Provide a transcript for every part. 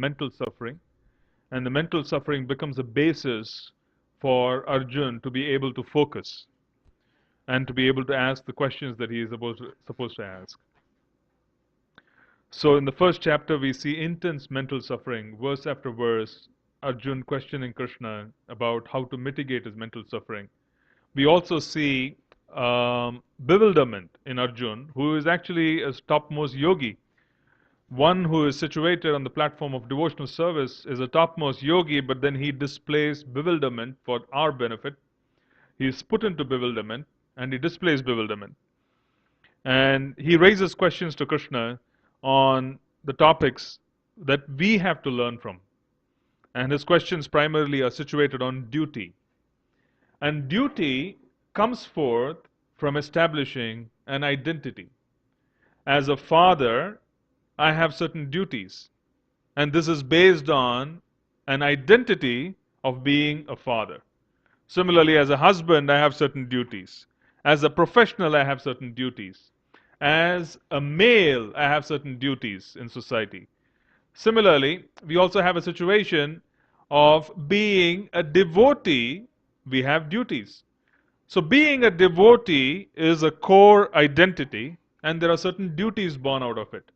mental suffering, and the mental suffering becomes a basis for Arjun to be able to focus and to be able to ask the questions that he is supposed to ask. So in the first chapter, we see intense mental suffering, verse after verse, Arjun questioning Krishna about how to mitigate his mental suffering. We also see bewilderment in Arjun, who is actually a topmost yogi. One who is situated on the platform of devotional service is a topmost yogi, but then he displays bewilderment for our benefit. He is put into bewilderment and he displays bewilderment. And he raises questions to Krishna on the topics that we have to learn from. And his questions primarily are situated on duty. And duty comes forth from establishing an identity. As a father, I have certain duties. And this is based on an identity of being a father. Similarly, as a husband, I have certain duties. As a professional, I have certain duties. As a male, I have certain duties in society. Similarly, we also have a situation of being a devotee, we have duties. So, being a devotee is a core identity, and there are certain duties born out of it.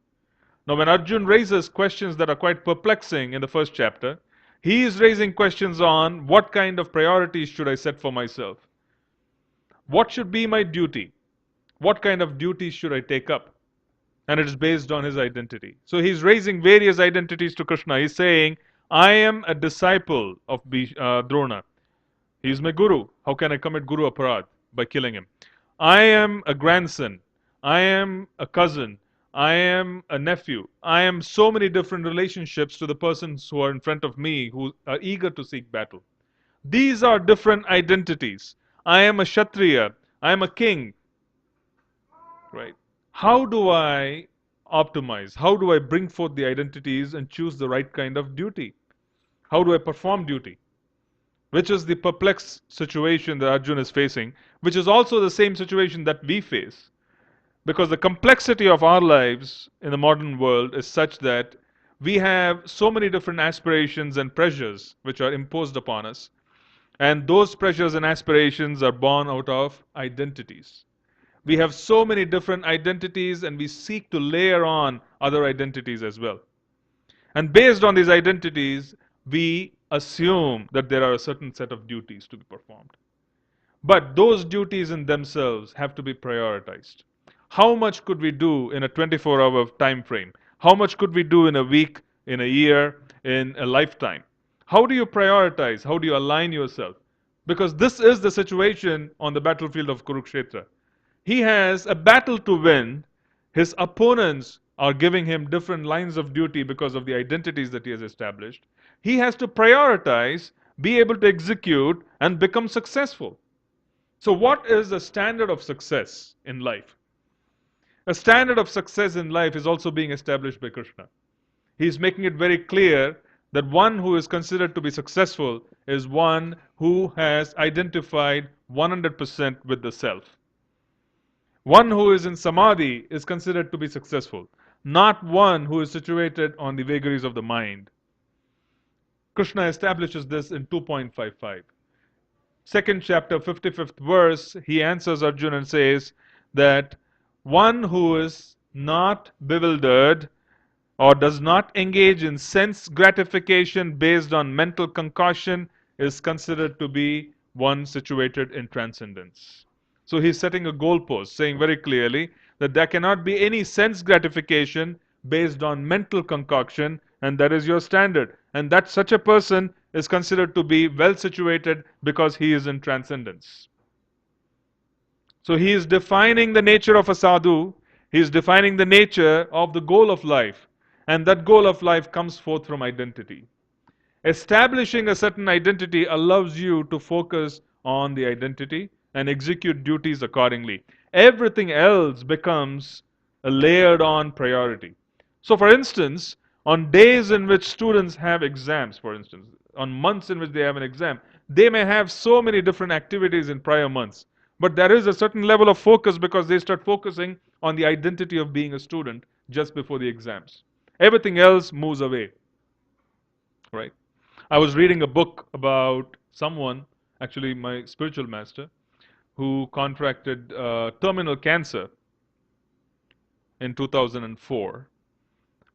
Now, when Arjun raises questions that are quite perplexing in the first chapter, he is raising questions on what kind of priorities should I set for myself? What should be my duty? What kind of duties should I take up? And it is based on his identity. So he's raising various identities to Krishna. He's saying, I am a disciple of Drona. He's my guru. How can I commit guru aparad? By killing him. I am a grandson. I am a cousin. I am a nephew. I am so many different relationships to the persons who are in front of me who are eager to seek battle. These are different identities. I am a Kshatriya. I am a king. Right? How do I optimize? How do I bring forth the identities and choose the right kind of duty? How do I perform duty? Which is the perplexed situation that Arjuna is facing, which is also the same situation that we face. Because the complexity of our lives in the modern world is such that we have so many different aspirations and pressures which are imposed upon us. And those pressures and aspirations are born out of identities. We have so many different identities and we seek to layer on other identities as well. And based on these identities, we assume that there are a certain set of duties to be performed. But those duties in themselves have to be prioritized. How much could we do in a 24-hour time frame? How much could we do in a week, in a year, in a lifetime? How do you prioritize? How do you align yourself? Because this is the situation on the battlefield of Kurukshetra. He has a battle to win. His opponents are giving him different lines of duty because of the identities that he has established. He has to prioritize, be able to execute, and become successful. So, what is the standard of success in life? A standard of success in life is also being established by Krishna. He is making it very clear that one who is considered to be successful is one who has identified 100% with the self. One who is in samadhi is considered to be successful, not one who is situated on the vagaries of the mind. Krishna establishes this in 2.55. Second chapter, 55th verse, he answers Arjuna and says that one who is not bewildered or does not engage in sense gratification based on mental concoction is considered to be one situated in transcendence. So he's setting a goalpost, saying very clearly that there cannot be any sense gratification based on mental concoction, and that is your standard. And that such a person is considered to be well situated because he is in transcendence. So he is defining the nature of a sadhu, he is defining the nature of the goal of life, and that goal of life comes forth from identity. Establishing a certain identity allows you to focus on the identity and execute duties accordingly. Everything else becomes a layered on priority. So, for instance, on days in which students have exams, for instance, on months in which they have an exam, they may have so many different activities in prior months. But there is a certain level of focus because they start focusing on the identity of being a student just before the exams. Everything else moves away. right? I was reading a book about someone, actually my spiritual master, who contracted terminal cancer in 2004.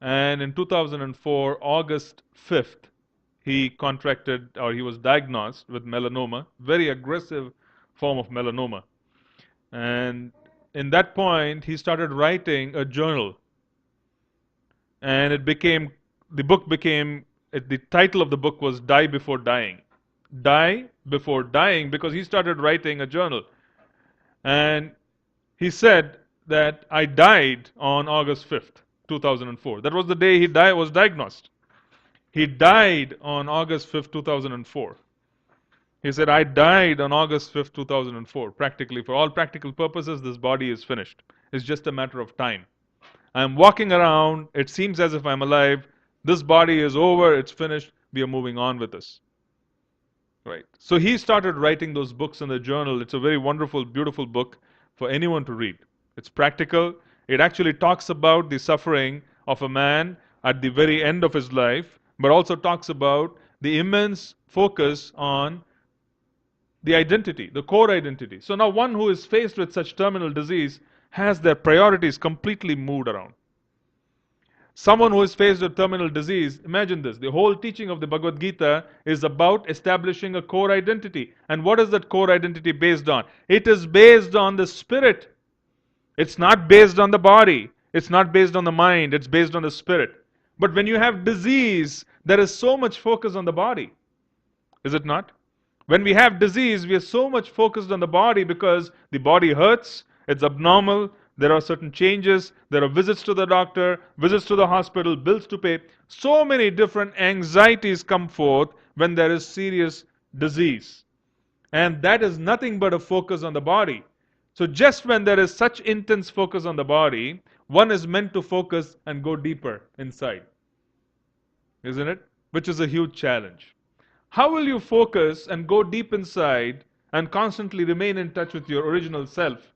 And in 2004, August 5th, he contracted or he was diagnosed with melanoma, very aggressive form of melanoma. And in that point, he started writing a journal. And the book became, the title of the book was Die Before Dying. Die Before Dying, because he started writing a journal. And he said that I died on August 5th, 2004. That was the day was diagnosed. He died on August 5th, 2004. He said, I died on August 5th, 2004. Practically, for all practical purposes, this body is finished. It's just a matter of time. I'm walking around. It seems as if I'm alive. This body is over. It's finished. We are moving on with this. Right. So he started writing those books in the journal. It's a very wonderful, beautiful book for anyone to read. It's practical. It actually talks about the suffering of a man at the very end of his life, but also talks about the immense focus on the identity, the core identity. So now one who is faced with such terminal disease has their priorities completely moved around. Someone who is faced with terminal disease, imagine this. The whole teaching of the Bhagavad Gita is about establishing a core identity. And what is that core identity based on? It is based on the spirit. It's not based on the body. It's not based on the mind. It's based on the spirit. But when you have disease, there is so much focus on the body. Is it not? When we have disease, we are so much focused on the body because the body hurts, it's abnormal, there are certain changes, there are visits to the doctor, visits to the hospital, bills to pay. So many different anxieties come forth when there is serious disease. And that is nothing but a focus on the body. So just when there is such intense focus on the body, one is meant to focus and go deeper inside. Isn't it? Which is a huge challenge. How will you focus and go deep inside and constantly remain in touch with your original self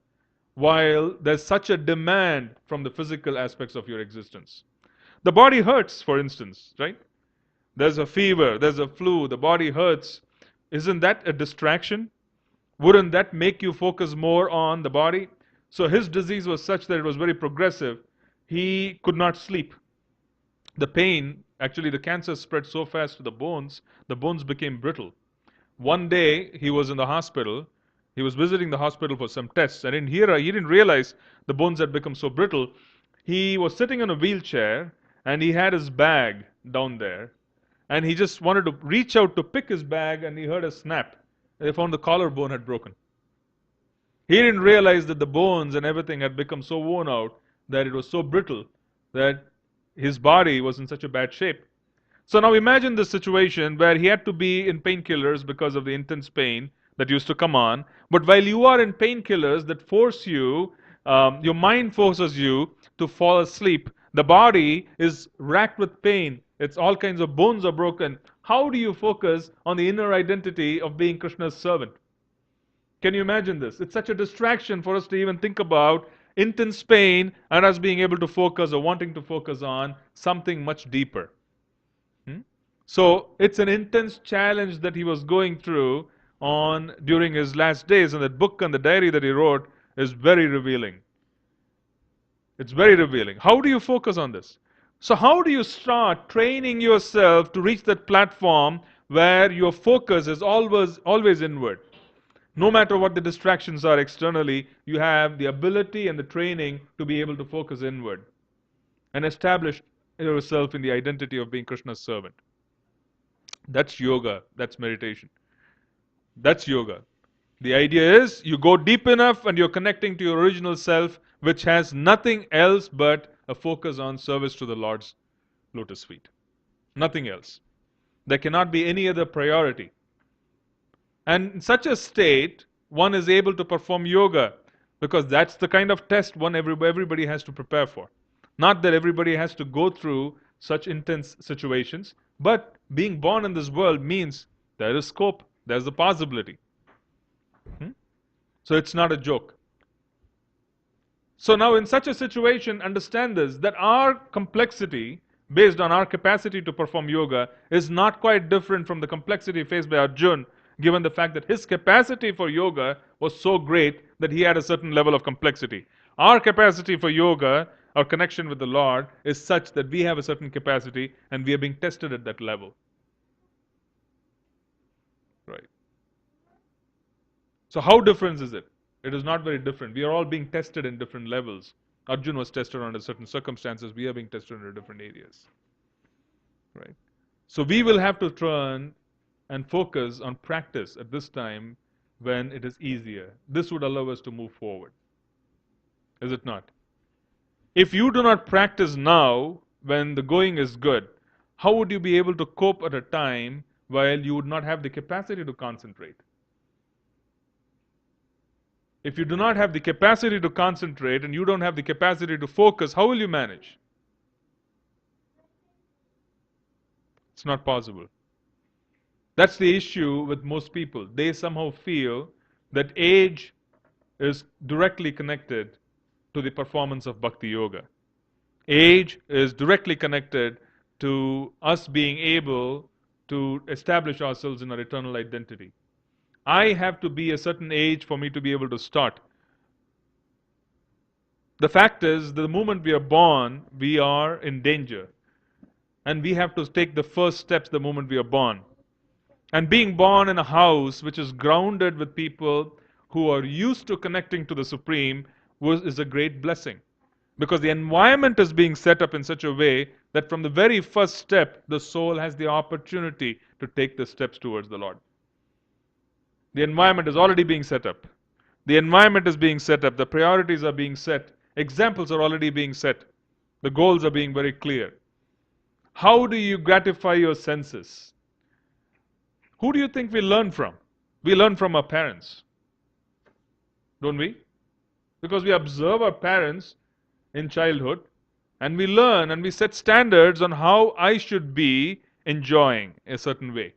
while there's such a demand from the physical aspects of your existence? The body hurts, for instance, right? There's a fever, there's a flu, the body hurts. Isn't that a distraction? Wouldn't that make you focus more on the body? So his disease was such that it was very progressive. He could not sleep. The pain, actually, the cancer spread so fast to the bones became brittle. One day, he was in the hospital. He was visiting the hospital for some tests, and he didn't realize the bones had become so brittle. He was sitting in a wheelchair, and he had his bag down there, and he just wanted to reach out to pick his bag, and he heard a snap. They found the collarbone had broken. He didn't realize that the bones and everything had become so worn out that it was so brittle that his body was in such a bad shape. So now imagine the situation where he had to be in painkillers because of the intense pain that used to come on. But while you are in painkillers that force you, your mind forces you to fall asleep. The body is racked with pain. It's all kinds of bones are broken. How do you focus on the inner identity of being Krishna's servant? Can you imagine this? It's such a distraction for us to even think about intense pain and us being able to focus or wanting to focus on something much deeper. So it's an intense challenge that he was going through during his last days, and that book and the diary that he wrote is very revealing. It's very revealing. How do you focus on this? So how do you start training yourself to reach that platform where your focus is always inward? No matter what the distractions are externally, you have the ability and the training to be able to focus inward and establish yourself in the identity of being Krishna's servant. That's yoga, that's meditation. That's yoga. The idea is you go deep enough and you're connecting to your original self, which has nothing else but a focus on service to the Lord's lotus feet. Nothing else. There cannot be any other priority. And in such a state, one is able to perform yoga because that's the kind of test everybody has to prepare for. Not that everybody has to go through such intense situations, but being born in this world means there is scope, there's a possibility. So it's not a joke. So now in such a situation, understand this, that our complexity, based on our capacity to perform yoga is not quite different from the complexity faced by Arjun, given the fact that his capacity for yoga was so great that he had a certain level of complexity. Our capacity for yoga, our connection with the Lord, is such that we have a certain capacity and we are being tested at that level. Right. So how different is it? It is not very different. We are all being tested in different levels. Arjun was tested under certain circumstances. We are being tested under different areas. Right. So we will have to turn and focus on practice at this time when it is easier. This would allow us to move forward. Is it not? If you do not practice now when the going is good, how would you be able to cope at a time while you would not have the capacity to concentrate? If you do not have the capacity to concentrate and you don't have the capacity to focus, how will you manage? It's not possible. That's the issue with most people. They somehow feel that age is directly connected to the performance of Bhakti Yoga. Age is directly connected to us being able to establish ourselves in our eternal identity. I have to be a certain age for me to be able to start. The fact is, the moment we are born, we are in danger. And we have to take the first steps the moment we are born. And being born in a house which is grounded with people who are used to connecting to the Supreme is a great blessing. Because the environment is being set up in such a way that from the very first step, the soul has the opportunity to take the steps towards the Lord. The environment is already being set up. The environment is being set up. The priorities are being set. Examples are already being set. The goals are being very clear. How do you gratify your senses? Who do you think we learn from? We learn from our parents. Don't we? Because we observe our parents in childhood and we learn and we set standards on how I should be enjoying a certain way.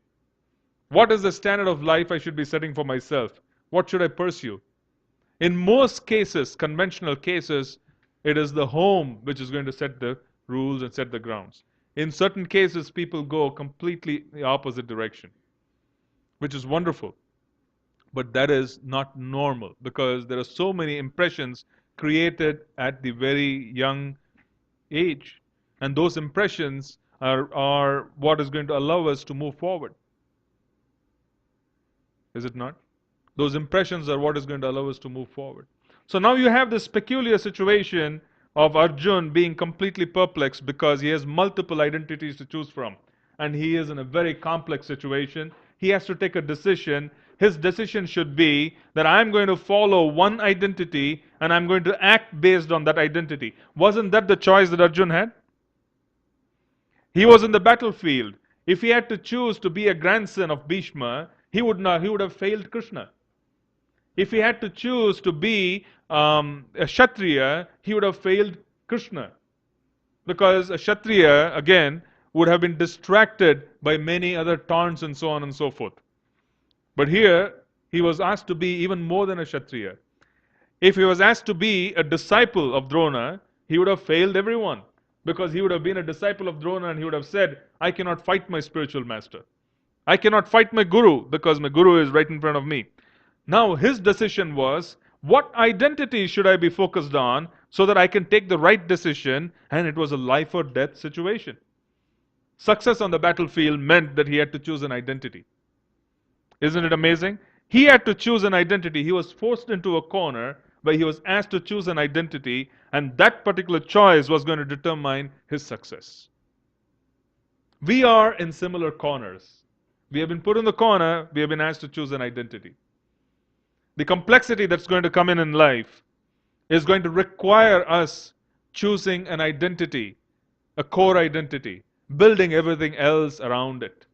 What is the standard of life I should be setting for myself? What should I pursue? In most cases, conventional cases, it is the home which is going to set the rules and set the grounds. In certain cases, people go completely the opposite direction, which is wonderful. But that is not normal because there are so many impressions created at the very young age. And those impressions are what is going to allow us to move forward. Is it not? Those impressions are what is going to allow us to move forward. So now you have this peculiar situation of Arjun being completely perplexed because he has multiple identities to choose from. And he is in a very complex situation. He has to take a decision. His decision should be that I'm going to follow one identity and I'm going to act based on that identity. Wasn't that the choice that Arjun had? He was in the battlefield. If he had to choose to be a grandson of Bhishma, he would have failed Krishna. If he had to choose to be a Kshatriya, he would have failed Krishna. Because a Kshatriya, again, would have been distracted by many other taunts and so on and so forth. But here, he was asked to be even more than a Kshatriya. If he was asked to be a disciple of Drona, he would have failed everyone. Because he would have been a disciple of Drona and he would have said, I cannot fight my spiritual master. I cannot fight my guru because my guru is right in front of me. Now his decision was, what identity should I be focused on so that I can take the right decision? And it was a life or death situation. Success on the battlefield meant that he had to choose an identity. Isn't it amazing? He had to choose an identity. He was forced into a corner where he was asked to choose an identity, and that particular choice was going to determine his success. We are in similar corners. We have been put in the corner, we have been asked to choose an identity. The complexity that's going to come in life is going to require us choosing an identity, a core identity, building everything else around it.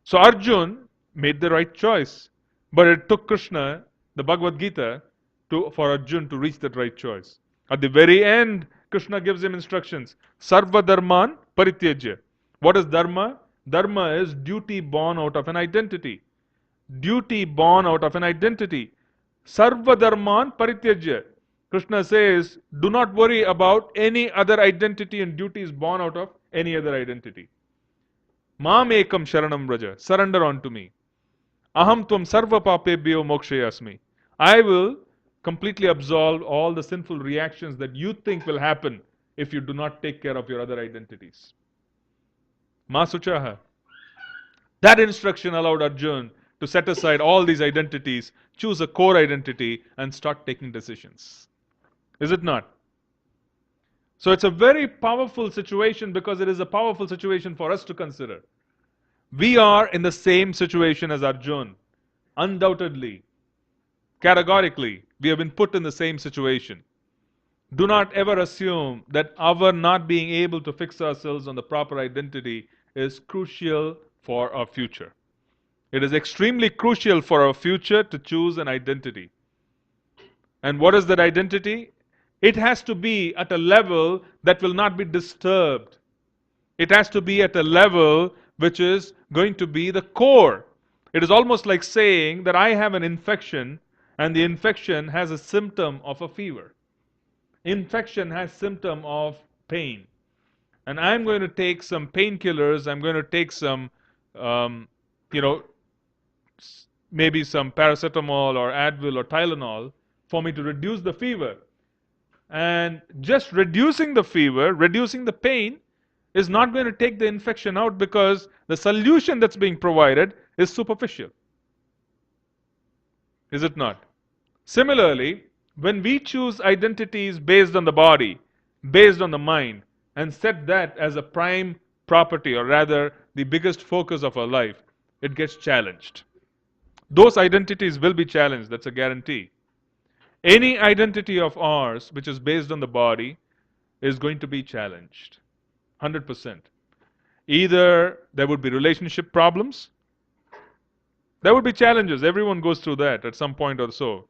So Arjun made the right choice, but it took Krishna, the Bhagavad Gita, for Arjun to reach that right choice. At the very end, Krishna gives him instructions. Sarva dharman parityajya. What is dharma? Dharma is duty born out of an identity. Duty born out of an identity. Sarva dharman parityajya. Krishna says, do not worry about any other identity and duties born out of any other identity. Mam ekam sharanam raja. Surrender unto me. Aham tvam sarva papebhyo mokshayasmi. I will completely absolve all the sinful reactions that you think will happen if you do not take care of your other identities. Masuchaha. That instruction allowed Arjun to set aside all these identities, choose a core identity, and start taking decisions. Is it not? So it's a very powerful situation because it is a powerful situation for us to consider. We are in the same situation as Arjun. Undoubtedly, categorically, we have been put in the same situation. Do not ever assume that our not being able to fix ourselves on the proper identity is crucial for our future. It is extremely crucial for our future to choose an identity. And what is that identity? It has to be at a level that will not be disturbed. It has to be at a level which is going to be the core. It is almost like saying that I have an infection and the infection has a symptom of a fever. Infection has symptom of pain. And I'm going to take some painkillers, I'm going to take some, you know, maybe some paracetamol or Advil or Tylenol for me to reduce the fever. And just reducing the fever, reducing the pain, is not going to take the infection out because the solution that's being provided is superficial. Is it not? Similarly, when we choose identities based on the body, based on the mind, and set that as a prime property, or rather the biggest focus of our life, it gets challenged. Those identities will be challenged, that's a guarantee. Any identity of ours which is based on the body is going to be challenged. 100%. Either there would be relationship problems, there would be challenges. Everyone goes through that at some point or so.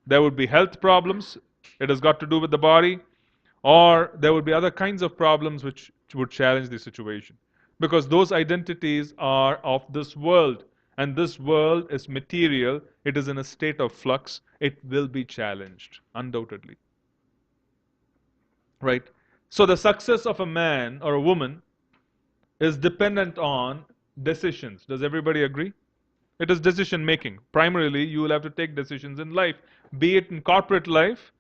There would be health problems, it has got to do with the body, or there would be other kinds of problems which would challenge the situation. Because those identities are of this world, and this world is material, it is in a state of flux, it will be challenged, undoubtedly. Right? So the success of a man or a woman is dependent on decisions. Does everybody agree? It is decision making. Primarily, you will have to take decisions in life, be it in corporate life,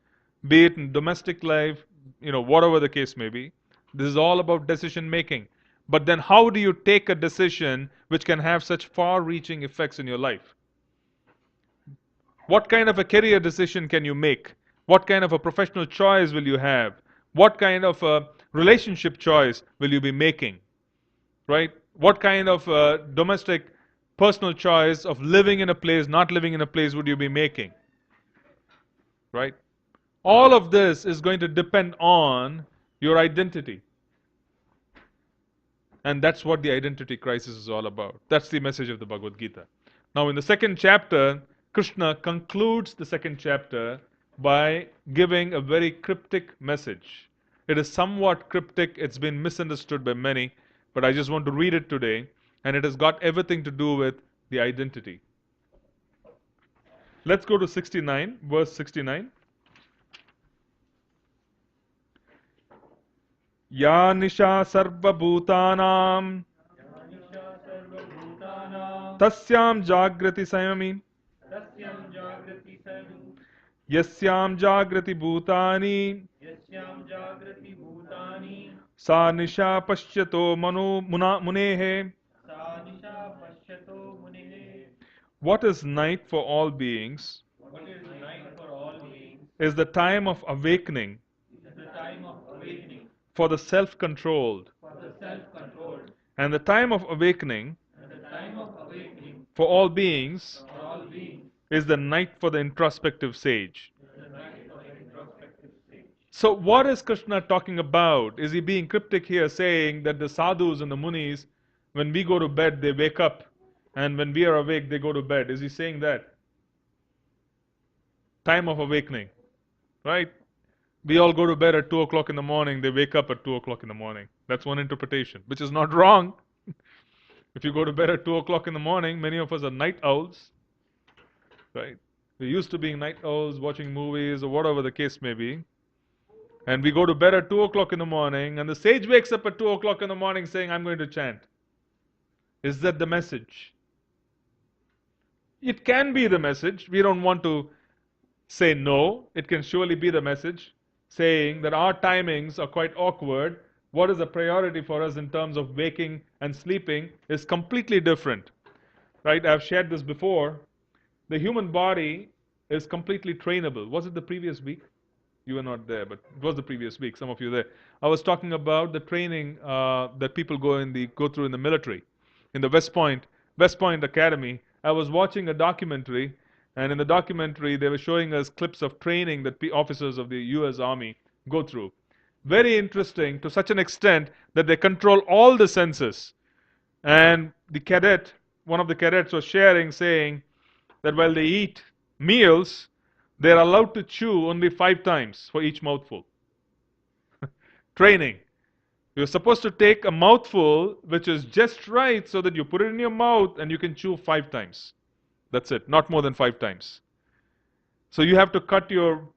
be it in domestic life, whatever the case may be. This is all about decision making. But then how do you take a decision which can have such far-reaching effects in your life? What kind of a career decision can you make? What kind of a professional choice will you have? What kind of a relationship choice will you be making? Right? What kind of domestic personal choice of living in a place, not living in a place would you be making? Right? All of this is going to depend on your identity. And that's what the identity crisis is all about. That's the message of the Bhagavad Gita. Now, in the second chapter, Krishna concludes the second chapter by giving a very cryptic message. It is somewhat cryptic, it's been misunderstood by many, but I just want to read it today, and it has got everything to do with the identity. Let's go to 69, verse 69. Ya nisha sarva bhutanam tasyam jagrati sayami yasyam jagrati bhutani sa nisha pashyato munehe. What is night for all beings is the time of awakening for the self-controlled. And the time of awakening for all beings is the night for the introspective sage. So what is Krishna talking about? Is he being cryptic here, saying that the sadhus and the munis, when we go to bed, they wake up, and when we are awake, they go to bed? Is he saying that? Time of awakening, right? We all go to bed at 2 o'clock in the morning, they wake up at 2 o'clock in the morning. That's one interpretation, which is not wrong. If you go to bed at 2 o'clock in the morning, many of us are night owls, right? We're used to being night owls, watching movies, or whatever the case may be. And we go to bed at 2 o'clock in the morning, and the sage wakes up at 2 o'clock in the morning saying, I'm going to chant. Is that the message? It can be the message. We don't want to say no. It can surely be the message saying that our timings are quite awkward. What is a priority for us in terms of waking and sleeping is completely different. Right? I've shared this before. The human body is completely trainable. Was it the previous week? You were not there, but it was the previous week. Some of you there. I was talking about the training that people go through in the military, in the West Point Academy. I was watching a documentary, and in the documentary they were showing us clips of training that officers of the U.S. Army go through. Very interesting to such an extent that they control all the senses. And one of the cadets was sharing, saying that while they eat meals, they're allowed to chew only 5 times for each mouthful. Training. You're supposed to take a mouthful which is just right so that you put it in your mouth and you can chew 5 times. That's it, not more than 5 times. So you have to cut your,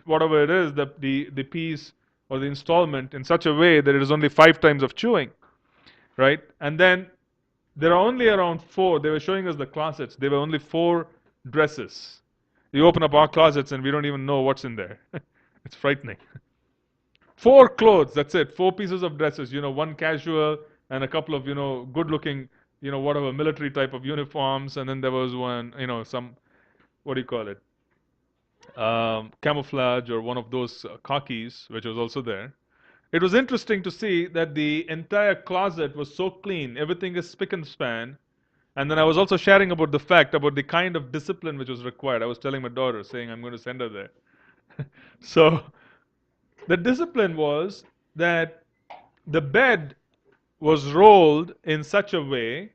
whatever it is, the piece or the installment in such a way that it is only 5 times of chewing, right? And then there are only around 4. They were showing us the closets. There were only 4 dresses. You open up our closets and we don't even know what's in there. It's frightening. 4 clothes, that's it. 4 pieces of dresses, one casual and a couple of, good-looking, whatever, military type of uniforms. And then there was one, some, what do you call it? Camouflage or one of those khakis, which was also there. It was interesting to see that the entire closet was so clean. Everything is spick and span. And then I was also sharing about the fact about the kind of discipline which was required. I was telling my daughter, saying I'm going to send her there. So the discipline was that the bed was rolled in such a way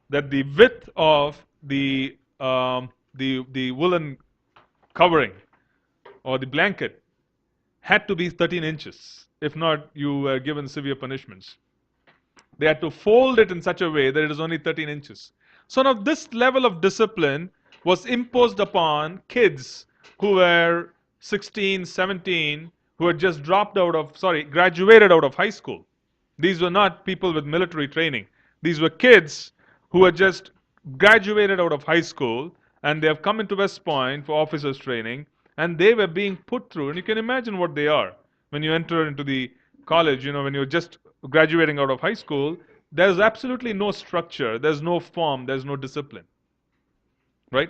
that the width of the woolen covering or the blanket had to be 13 inches. If not, you were given severe punishments. They had to fold it in such a way that it is only 13 inches. So now this level of discipline was imposed upon kids who were 16, 17, who had just graduated out of high school. These were not people with military training. These were kids who had just graduated out of high school, and they have come into West Point for officers training, and they were being put through. And you can imagine what they are when you enter into the college, when you're just graduating out of high school. There's absolutely no structure, there's no form, there's no discipline. Right?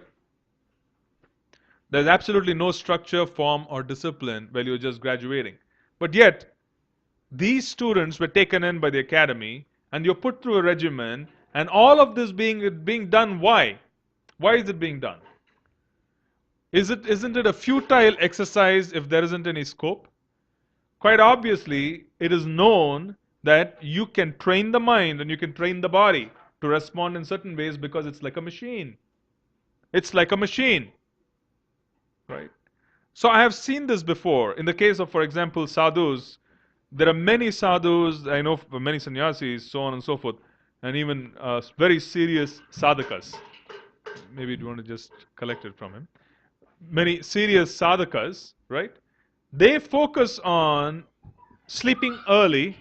There's absolutely no structure, form, or discipline while you're just graduating. But yet, these students were taken in by the academy, and you're put through a regimen, and all of this being done, why? Why is it being done? Isn't it a futile exercise if there isn't any scope? Quite obviously, it is known that you can train the mind and you can train the body to respond in certain ways because it's like a machine. It's like a machine. Right? So I have seen this before. In the case of, for example, sadhus, there are many sadhus, I know many sannyasis, so on and so forth, and even very serious sadhakas. Maybe you want to just collect it from him. Many serious sadhakas, right? They focus on sleeping early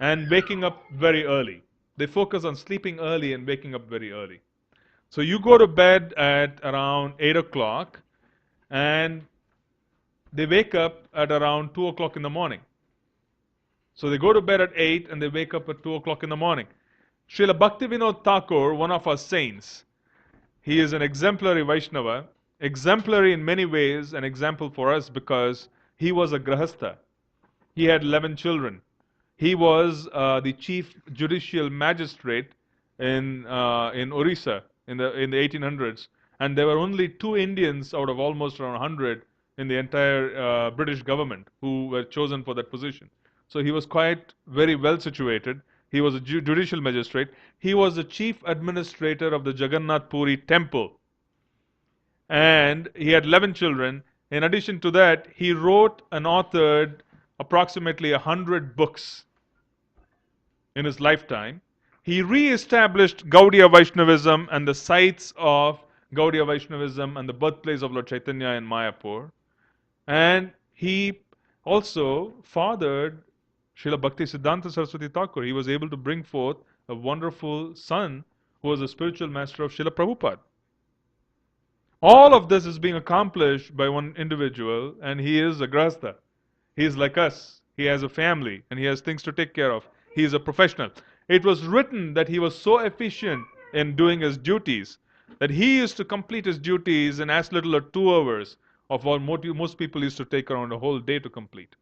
and waking up very early. They focus on sleeping early and waking up very early. So you go to bed at around 8 o'clock and they wake up at around 2 o'clock in the morning. So they go to bed at 8 and they wake up at 2 o'clock in the morning. Srila Bhaktivinoda Thakur, one of our saints, he is an exemplary Vaishnava, exemplary in many ways, an example for us because he was a Grahastha. He had 11 children. He was the chief judicial magistrate in Orissa in the 1800s, and there were only 2 Indians out of almost around 100 in the entire British government who were chosen for that position. So he was quite very well situated. He was a judicial magistrate. He was the chief administrator of the Jagannath Puri temple. And he had 11 children. In addition to that, he wrote and authored approximately 100 books in his lifetime. He re-established Gaudiya Vaishnavism and the sites of Gaudiya Vaishnavism and the birthplace of Lord Chaitanya in Mayapur. And he also fathered Srila Bhakti Siddhanta Saraswati Thakur. He was able to bring forth a wonderful son who was a spiritual master of Srila Prabhupada. All of this is being accomplished by one individual, and he is a grahastha. He is like us. He has a family and he has things to take care of. He is a professional. It was written that he was so efficient in doing his duties that he used to complete his duties in as little as 2 hours of what most people used to take around a whole day to complete.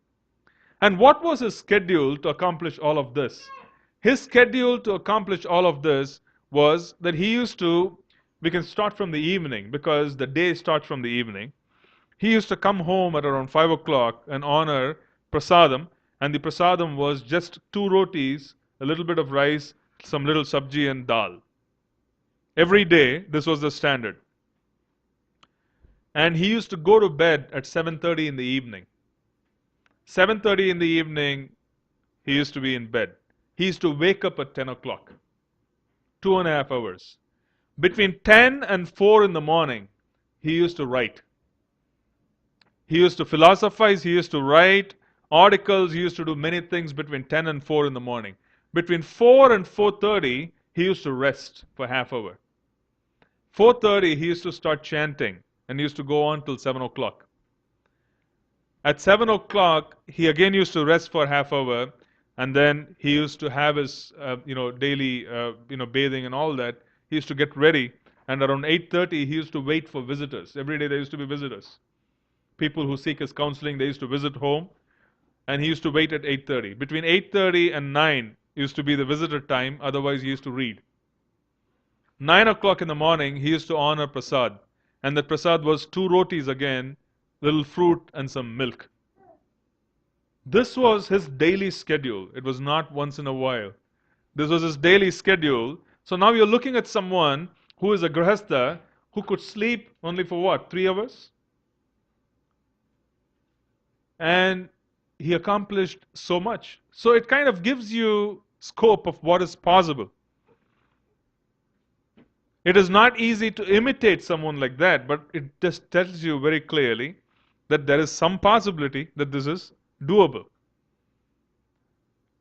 And what was his schedule to accomplish all of this? His schedule to accomplish all of this was that he used to, we can start from the evening because the day starts from the evening. He used to come home at around 5 o'clock and honor prasadam, and the prasadam was just 2 rotis, a little bit of rice, some little sabji and dal. Every day, this was the standard. And he used to go to bed at 7:30 in the evening. 7:30 in the evening, he used to be in bed. He used to wake up at 10 o'clock. 2.5 hours. Between 10 and 4 in the morning, he used to write. He used to philosophize, he used to write articles, he used to do many things between 10 and 4 in the morning. Between 4 and 4:30, he used to rest for half hour. 4:30, he used to start chanting, and he used to go on till 7 o'clock. At 7 o'clock, he again used to rest for half hour, and then he used to have his daily bathing and all that. He used to get ready, and around 8:30, he used to wait for visitors. Every day there used to be visitors. People who seek his counseling, they used to visit home, and he used to wait at 8:30. Between 8:30 and 9 used to be the visitor time, otherwise he used to read. 9 o'clock in the morning, he used to honor prasad, and that prasad was 2 rotis again, little fruit and some milk. This was his daily schedule. It was not once in a while. This was his daily schedule. So now you're looking at someone who is a grahastha who could sleep only for what, 3 hours? And he accomplished so much. So it kind of gives you scope of what is possible. It is not easy to imitate someone like that, but it just tells you very clearly that there is some possibility that this is doable.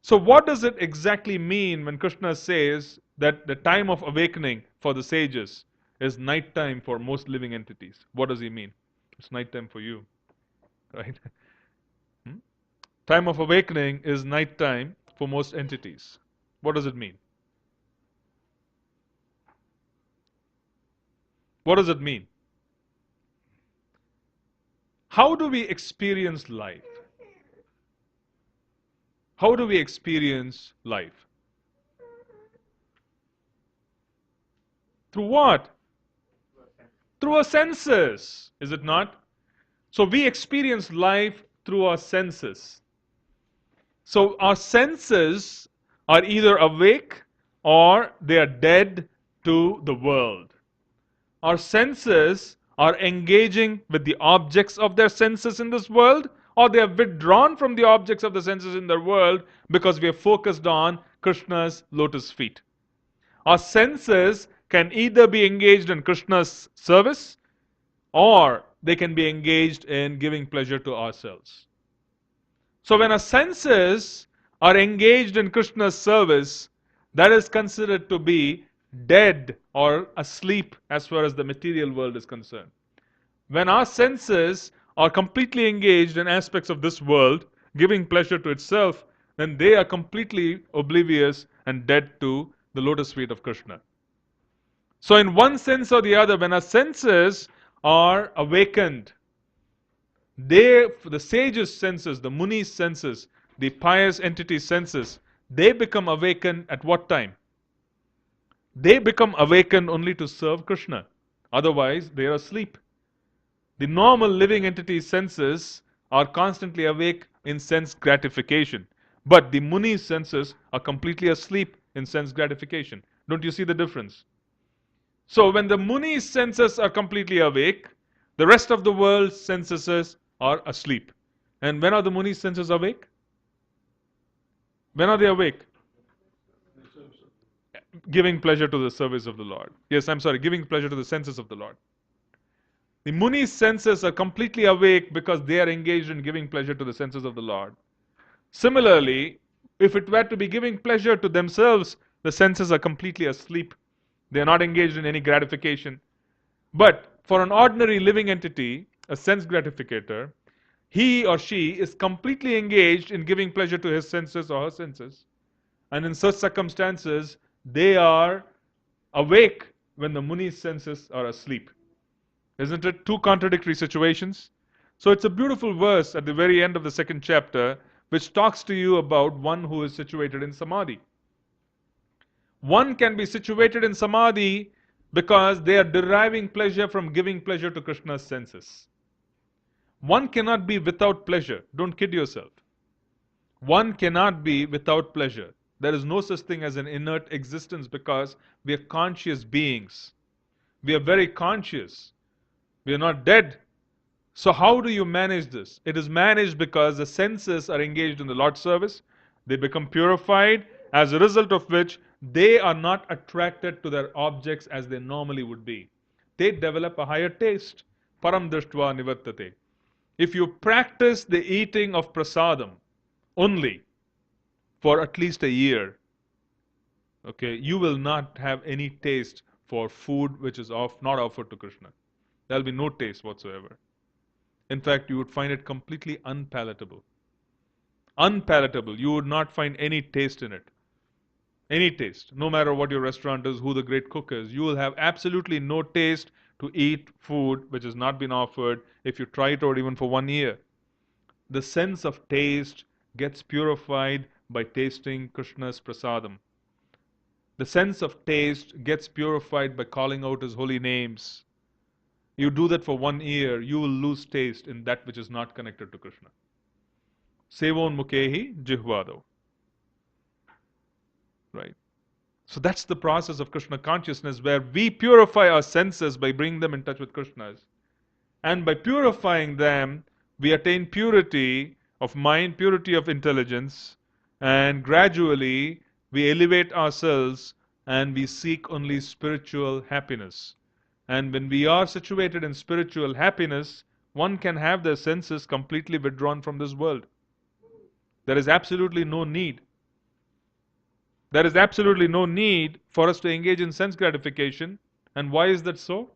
So what does it exactly mean when Krishna says that the time of awakening for the sages is night time for most living entities? What does he mean? It's night time for you, right? Time of awakening is night time for most entities. What does it mean? What does it mean? How do we experience life? How do we experience life? Through what? Through our senses, is it not? So we experience life through our senses. So our senses are either awake or they are dead to the world. Our senses are engaging with the objects of their senses in this world, or they are withdrawn from the objects of the senses in their world because we are focused on Krishna's lotus feet. Our senses can either be engaged in Krishna's service or they can be engaged in giving pleasure to ourselves. So when our senses are engaged in Krishna's service, that is considered to be dead or asleep as far as the material world is concerned. When our senses are completely engaged in aspects of this world, giving pleasure to itself, then they are completely oblivious and dead to the lotus feet of Krishna. So in one sense or the other, when our senses are awakened, the sages' senses, the munis' senses, the pious entities' senses, they become awakened at what time? They become awakened only to serve Krishna. Otherwise, they are asleep. The normal living entity's senses are constantly awake in sense gratification. But the Muni's senses are completely asleep in sense gratification. Don't you see the difference? So when the Muni's senses are completely awake, the rest of the world's senses are asleep. And when are the Muni's senses awake? When are they awake? giving pleasure to the service of the Lord. Yes, I'm sorry, giving pleasure to the senses of the Lord. The Muni's senses are completely awake because they are engaged in giving pleasure to the senses of the Lord. Similarly, if it were to be giving pleasure to themselves, the senses are completely asleep. They are not engaged in any gratification. But for an ordinary living entity, a sense gratificator, he or she is completely engaged in giving pleasure to his senses or her senses. And in such circumstances, they are awake when the Muni's senses are asleep. Isn't it? Two contradictory situations. So it's a beautiful verse at the very end of the second chapter which talks to you about one who is situated in Samadhi. One can be situated in Samadhi because they are deriving pleasure from giving pleasure to Krishna's senses. One cannot be without pleasure. Don't kid yourself. One cannot be without pleasure. There is no such thing as an inert existence because we are conscious beings. We are very conscious. We are not dead. So how do you manage this? It is managed because the senses are engaged in the Lord's service. They become purified, as a result of which they are not attracted to their objects as they normally would be. They develop a higher taste. Param drishtva nivartate. If you practice the eating of prasadam only for at least a year, okay, you will not have any taste for food which is not offered to Krishna. There will be no taste whatsoever. In fact, you would find it completely unpalatable. Unpalatable. You would not find any taste in it. Any taste. No matter what your restaurant is, who the great cook is, you will have absolutely no taste to eat food which has not been offered if you try it out even for 1 year. The sense of taste gets purified by tasting Krishna's prasadam. The sense of taste gets purified by calling out his holy names. You do that for 1 year, you will lose taste in that which is not connected to Krishna. Sevon mukehi jihvado. Right? So that's the process of Krishna consciousness where we purify our senses by bringing them in touch with Krishna's. And by purifying them, we attain purity of mind, purity of intelligence, and gradually we elevate ourselves and we seek only spiritual happiness. And when we are situated in spiritual happiness, one can have their senses completely withdrawn from this world. There is absolutely no need. There is absolutely no need for us to engage in sense gratification. And why is that so?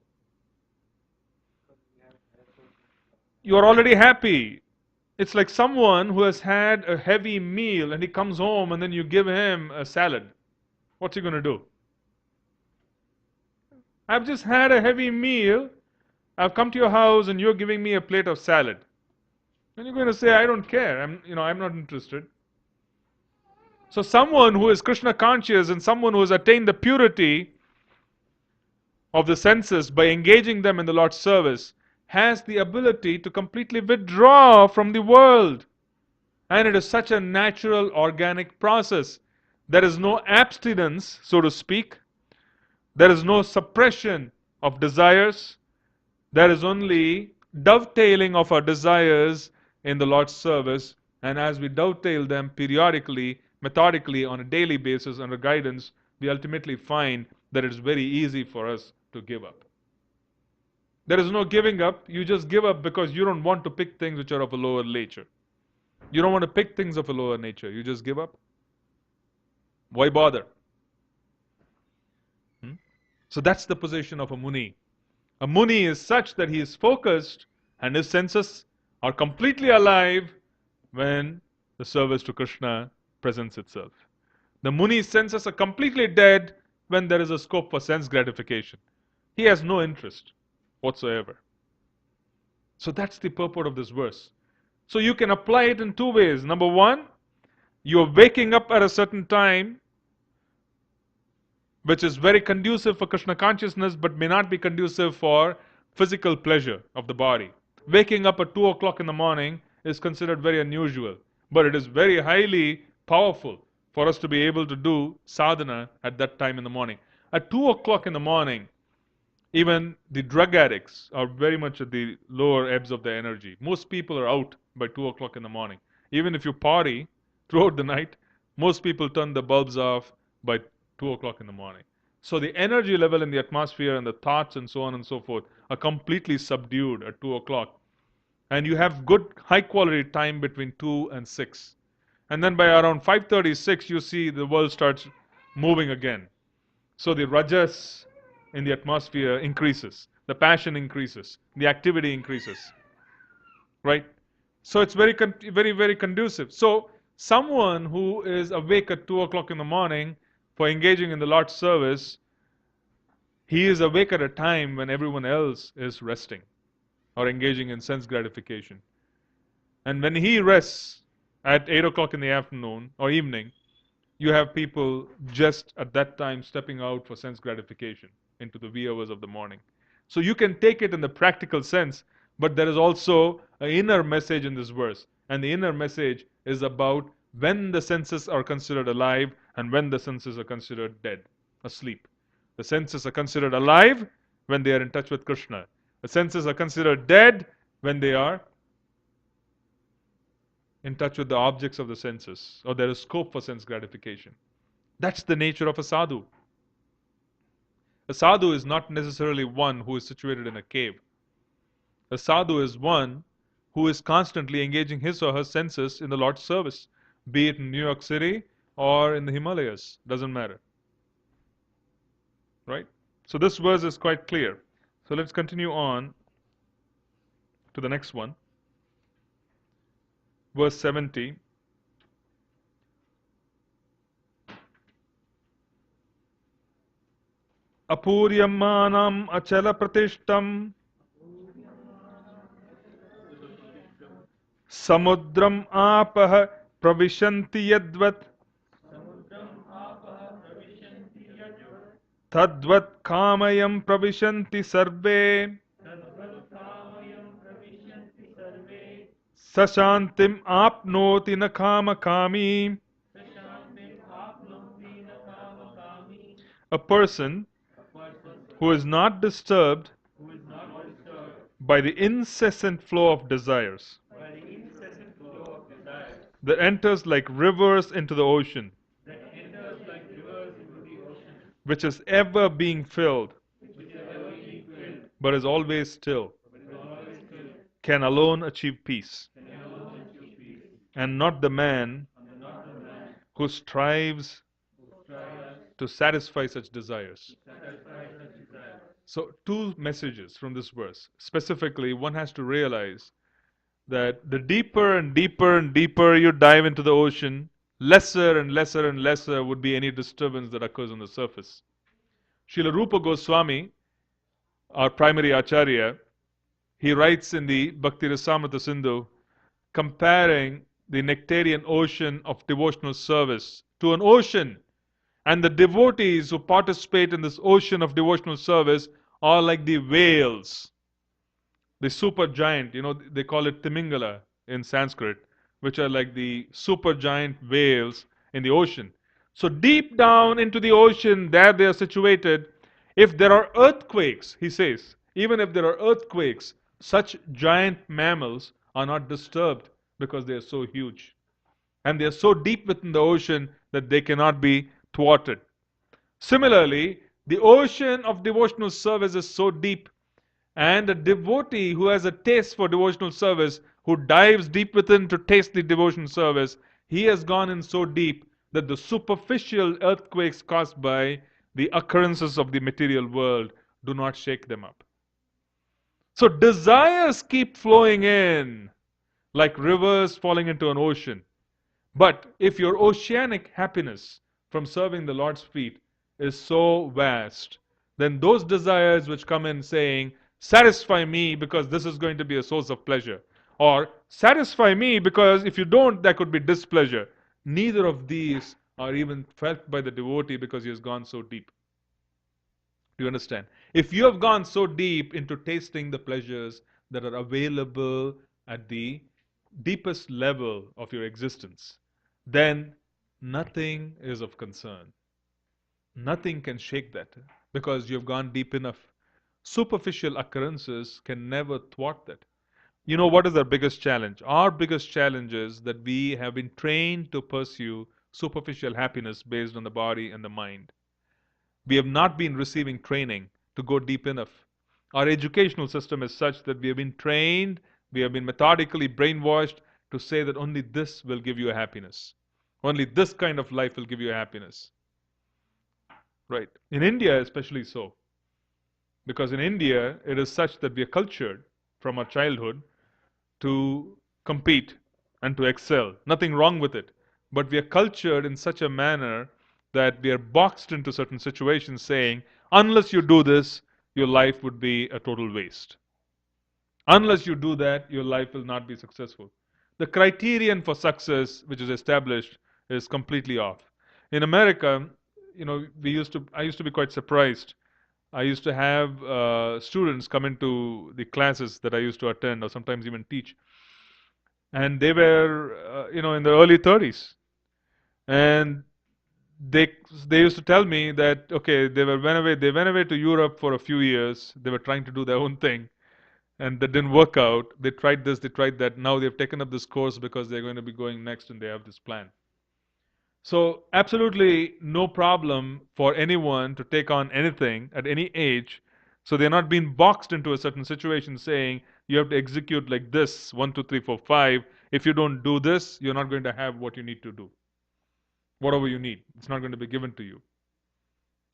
You are already happy. It's like someone who has had a heavy meal and he comes home and then you give him a salad. What's he going to do? I've just had a heavy meal. I've come to your house and you're giving me a plate of salad. And you're going to say, I don't care. I'm not interested. So someone who is Krishna conscious and someone who has attained the purity of the senses by engaging them in the Lord's service has the ability to completely withdraw from the world. And it is such a natural, organic process. There is no abstinence, so to speak. There is no suppression of desires. There is only dovetailing of our desires in the Lord's service. And as we dovetail them periodically, methodically, on a daily basis under guidance, we ultimately find that it is very easy for us to give up. There is no giving up. You just give up because you don't want to pick things which are of a lower nature. You don't want to pick things of a lower nature. You just give up. Why bother? So that's the position of a Muni. A Muni is such that he is focused and his senses are completely alive when the service to Krishna presents itself. The Muni's senses are completely dead when there is a scope for sense gratification. He has no interest whatsoever. So that's the purport of this verse. So you can apply it in two ways. Number one, you're waking up at a certain time which is very conducive for Krishna consciousness but may not be conducive for physical pleasure of the body. Waking up at 2 o'clock in the morning is considered very unusual, but it is very highly powerful for us to be able to do sadhana at that time in the morning. At 2 o'clock in the morning, even the drug addicts are very much at the lower ebbs of their energy. Most people are out by 2 o'clock in the morning. Even if you party throughout the night, most people turn the bulbs off by 2 o'clock in the morning. So the energy level in the atmosphere and the thoughts and so on and so forth are completely subdued at 2 o'clock. And you have good high quality time between 2 and 6. And then by around 5:36 you see the world starts moving again. So the rajas in the atmosphere increases, the passion increases, the activity increases, right? So it's very conducive. So someone who is awake at 2 o'clock in the morning for engaging in the Lord's service, he is awake at a time when everyone else is resting or engaging in sense gratification. And when he rests at 8 o'clock in the afternoon or evening, you have people just at that time stepping out for sense gratification into the wee hours of the morning. So you can take it in the practical sense, but there is also an inner message in this verse. And the inner message is about when the senses are considered alive and when the senses are considered dead, asleep. The senses are considered alive when they are in touch with Krishna. The senses are considered dead when they are in touch with the objects of the senses, or there is scope for sense gratification. That's the nature of a sadhu. A sadhu is not necessarily one who is situated in a cave. A sadhu is one who is constantly engaging his or her senses in the Lord's service, be it in New York City or in the Himalayas, doesn't matter. Right? So this verse is quite clear. So let's continue on to the next one. Verse 70. Apuryammanam achala pratishtam samudram apah pravishanti yadvat tadvat kamayam pravishanti sarve sashantim apnoti na kama kami. A person who is not disturbed by the incessant flow of desires that enters like rivers into the ocean, which is ever being filled but is always still, can alone achieve peace, and not the man who strives to satisfy such desires. So, two messages from this verse. Specifically, one has to realize that the deeper and deeper and deeper you dive into the ocean, lesser and lesser and lesser would be any disturbance that occurs on the surface. Srila Rupa Goswami, our primary acharya, he writes in the Bhakti Rasamrita Sindhu, comparing the nectarian ocean of devotional service to an ocean. And the devotees who participate in this ocean of devotional service are like the whales, the super giant, they call it Timingala in Sanskrit, which are like the super giant whales in the ocean. So deep down into the ocean, there they are situated. If there are earthquakes, he says, even if there are earthquakes, such giant mammals are not disturbed because they are so huge. And they are so deep within the ocean that they cannot be thwarted. Similarly, the ocean of devotional service is so deep, and a devotee who has a taste for devotional service, who dives deep within to taste the devotional service, he has gone in so deep that the superficial earthquakes caused by the occurrences of the material world do not shake them up. So desires keep flowing in like rivers falling into an ocean. But if your oceanic happiness from serving the Lord's feet is so vast, then those desires which come in saying, satisfy me because this is going to be a source of pleasure, or satisfy me because if you don't, there could be displeasure, neither of these are even felt by the devotee because he has gone so deep. Do you understand? If you have gone so deep into tasting the pleasures that are available at the deepest level of your existence, then nothing is of concern. Nothing can shake that because you have gone deep enough. Superficial occurrences can never thwart that. You know what is our biggest challenge? Our biggest challenge is that we have been trained to pursue superficial happiness based on the body and the mind. We have not been receiving training to go deep enough. Our educational system is such that we have been trained, we have been methodically brainwashed to say that only this will give you a happiness. Only this kind of life will give you a happiness. Right. In India, especially so. Because in India, it is such that we are cultured from our childhood to compete and to excel. Nothing wrong with it. But we are cultured in such a manner that we are boxed into certain situations saying, unless you do this, your life would be a total waste. Unless you do that, your life will not be successful. The criterion for success, which is established, is completely off. In America, I used to be quite surprised. I used to have students come into the classes that I used to attend or sometimes even teach, and they were, in their early 30s, and they they used to tell me that okay, they went away to Europe for a few years. They were trying to do their own thing, and that didn't work out. They tried this, they tried that. Now they've taken up this course because they're going to be going next, and they have this plan. So, absolutely no problem for anyone to take on anything at any age. So, they're not being boxed into a certain situation saying you have to execute like this 1, 2, 3, 4, 5. If you don't do this, you're not going to have what you need to do. Whatever you need, it's not going to be given to you.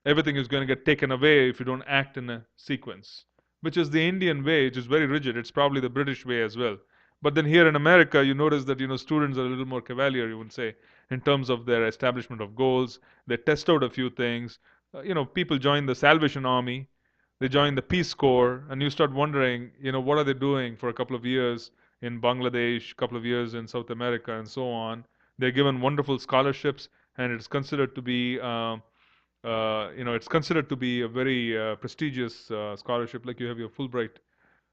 Everything is going to get taken away if you don't act in a sequence, which is the Indian way, which is very rigid. It's probably the British way as well. But then here in America, you notice that students are a little more cavalier, you would say, in terms of their establishment of goals. They test out a few things. People join the Salvation Army, they join the Peace Corps, and you start wondering, what are they doing for a couple of years in Bangladesh, a couple of years in South America, and so on. They're given wonderful scholarships, and it's considered to be it's considered to be a very prestigious scholarship, like you have your Fulbright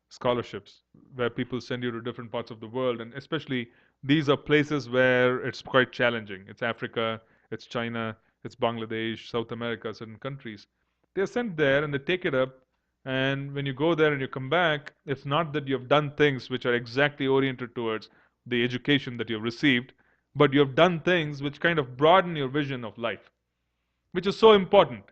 scholarships, where people send you to different parts of the world, and especially these are places where it's quite challenging. It's Africa, it's China, it's Bangladesh, South America, certain countries. They're sent there and they take it up, and when you go there and you come back, it's not that you have done things which are exactly oriented towards the education that you've received, but you have done things which kind of broaden your vision of life, which is so important,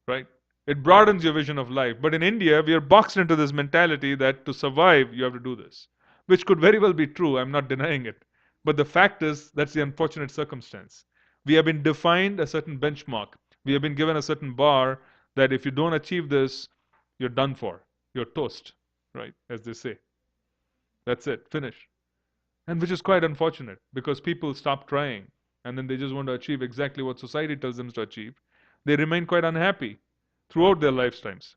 right? It broadens your vision of life. But in India, we are boxed into this mentality that to survive, you have to do this, which could very well be true. I'm not denying it. But the fact is, that's the unfortunate circumstance. We have been defined a certain benchmark. We have been given a certain bar that if you don't achieve this, you're done for. You're toast, right? As they say. That's it, finish. And which is quite unfortunate because people stop trying and then they just want to achieve exactly what society tells them to achieve. They remain quite unhappy throughout their lifetimes.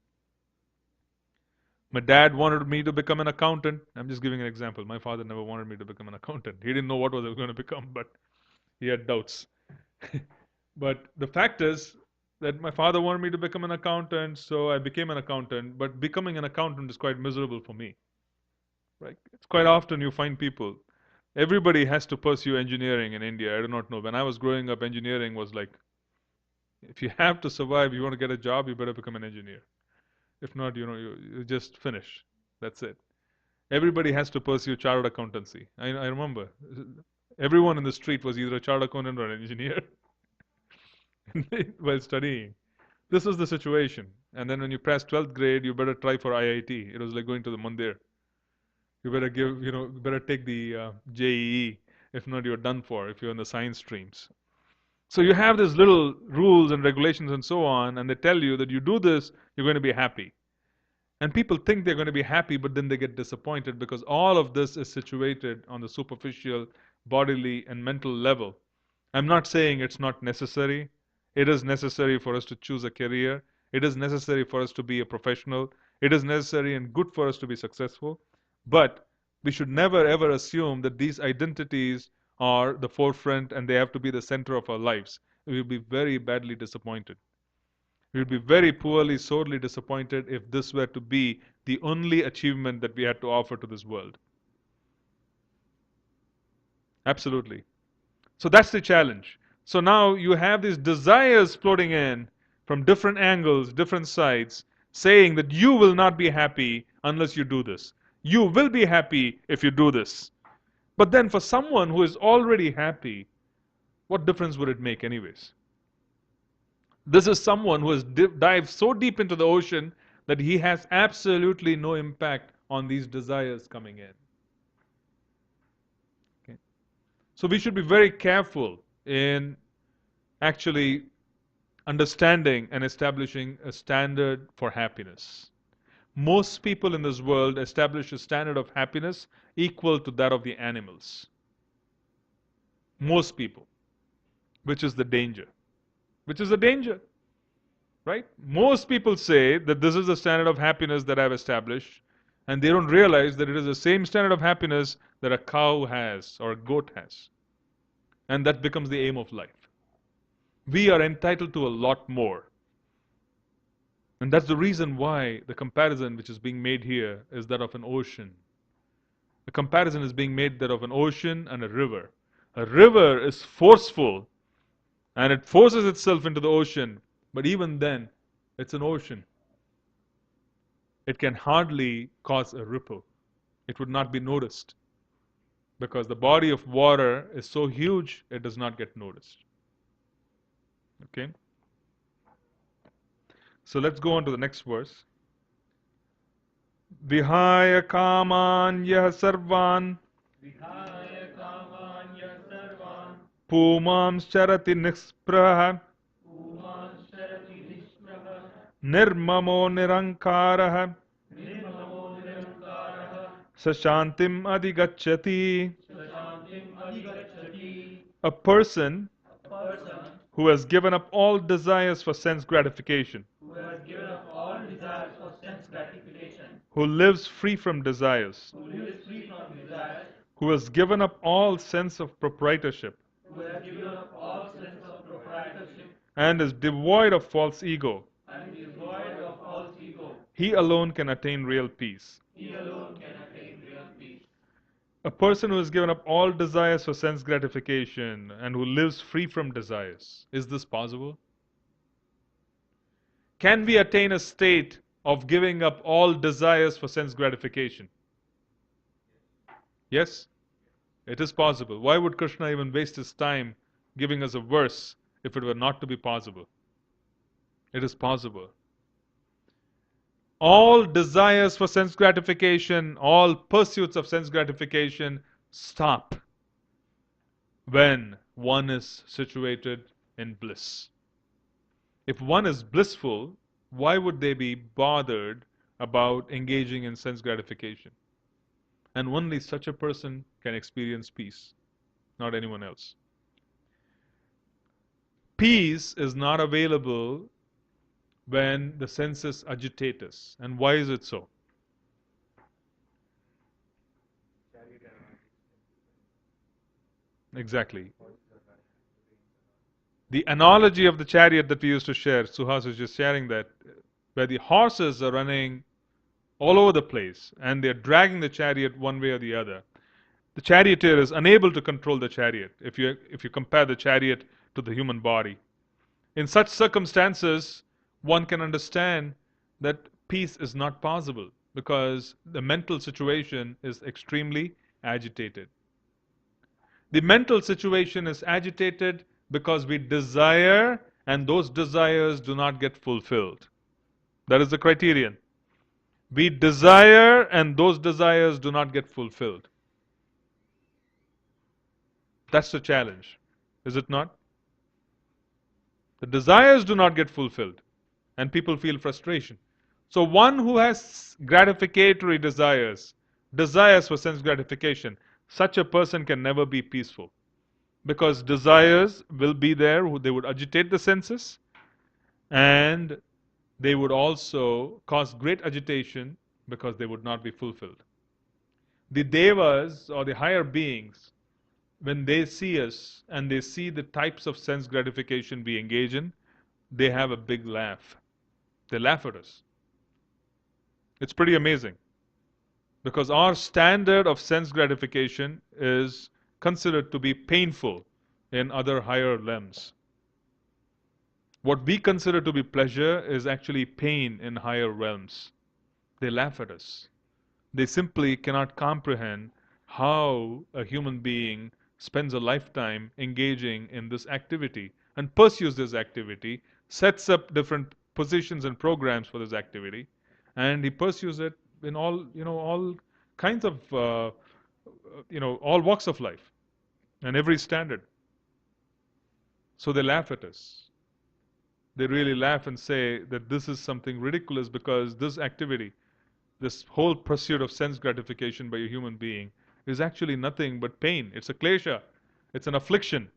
My dad wanted me to become an accountant. I'm just giving an example. My father never wanted me to become an accountant. He didn't know what was I was going to become, but he had doubts. But the fact is that my father wanted me to become an accountant, so I became an accountant. But becoming an accountant is quite miserable for me. Right? It's quite often you find people. Everybody has to pursue engineering in India. I do not know. When I was growing up, engineering was like, if you have to survive, you want to get a job, you better become an engineer. If not, you just finish. That's it. Everybody has to pursue chartered accountancy. I remember everyone in the street was either a chartered accountant or an engineer while studying. This was the situation. And then when you pass 12th grade, you better try for IIT. It was like going to the mandir. You better better take the JEE. If not, you're done for if you're in the science streams. So you have these little rules and regulations and so on, and they tell you that you do this, you're going to be happy. And people think they're going to be happy, but then they get disappointed because all of this is situated on the superficial, bodily, and mental level. I'm not saying it's not necessary. It is necessary for us to choose a career. It is necessary for us to be a professional. It is necessary and good for us to be successful. But we should never ever assume that these identities are the forefront and they have to be the center of our lives. We will be very badly disappointed. We would be very poorly, sorely disappointed if this were to be the only achievement that we had to offer to this world. Absolutely. So that's the challenge. So now you have these desires floating in from different angles, different sides, saying that you will not be happy unless you do this. You will be happy if you do this. But then for someone who is already happy, what difference would it make anyways? This is someone who has dived so deep into the ocean that he has absolutely no impact on these desires coming in. Okay. So we should be very careful in actually understanding and establishing a standard for happiness. Most people in this world establish a standard of happiness equal to that of the animals. Most people, which is the danger. Which is the danger, right? Most people say that this is the standard of happiness that I've established, and they don't realize that it is the same standard of happiness that a cow has or a goat has. And that becomes the aim of life. We are entitled to a lot more. And that's the reason why the comparison which is being made here is that of an ocean. The comparison is being made that of an ocean and a river. A river is forceful and it forces itself into the ocean, but even then, it's an ocean. It can hardly cause a ripple. It would not be noticed because the body of water is so huge, it does not get noticed. Okay? So let's go on to the next verse. Vihaya kaman yah sarvan pumam charati nispraha nirmamo nirankarah sashantim adhigacchati. A person who has given up all desires for sense gratification, who lives free from desires, who has given up all sense of proprietorship, and is devoid of false ego, he alone can attain real peace. A person who has given up all desires for sense gratification and who lives free from desires. Is this possible? Can we attain a state of giving up all desires for sense gratification? Yes, it is possible. Why would Krishna even waste his time giving us a verse if it were not to be possible? It is possible. All desires for sense gratification, all pursuits of sense gratification stop when one is situated in bliss. If one is blissful, why would they be bothered about engaging in sense gratification? And only such a person can experience peace, not anyone else. Peace is not available when the senses agitate us. And why is it so? Exactly. The analogy of the chariot that we used to share, Suhas was just sharing that, where the horses are running all over the place and they're dragging the chariot one way or the other. The charioteer is unable to control the chariot if you compare the chariot to the human body. In such circumstances, one can understand that peace is not possible because the mental situation is extremely agitated. The mental situation is agitated because we desire and those desires do not get fulfilled. That is the criterion. We desire and those desires do not get fulfilled. That's the challenge, is it not? The desires do not get fulfilled and people feel frustration. So one who has gratificatory desires, desires for sense gratification, such a person can never be peaceful. Because desires will be there, they would agitate the senses and they would also cause great agitation because they would not be fulfilled. The devas or the higher beings, when they see us and they see the types of sense gratification we engage in, they have a big laugh. They laugh at us. It's pretty amazing. Because our standard of sense gratification is considered to be painful in other higher realms. What we consider to be pleasure is actually pain in higher realms. They laugh at us. They simply cannot comprehend how a human being spends a lifetime engaging in this activity and pursues this activity sets up different positions and programs for this activity, and he pursues it in all kinds of all walks of life and every standard. So they laugh at us. They really laugh and say that this is something ridiculous because this activity, this whole pursuit of sense gratification by a human being, is actually nothing but pain. It's a klesha. It's an affliction.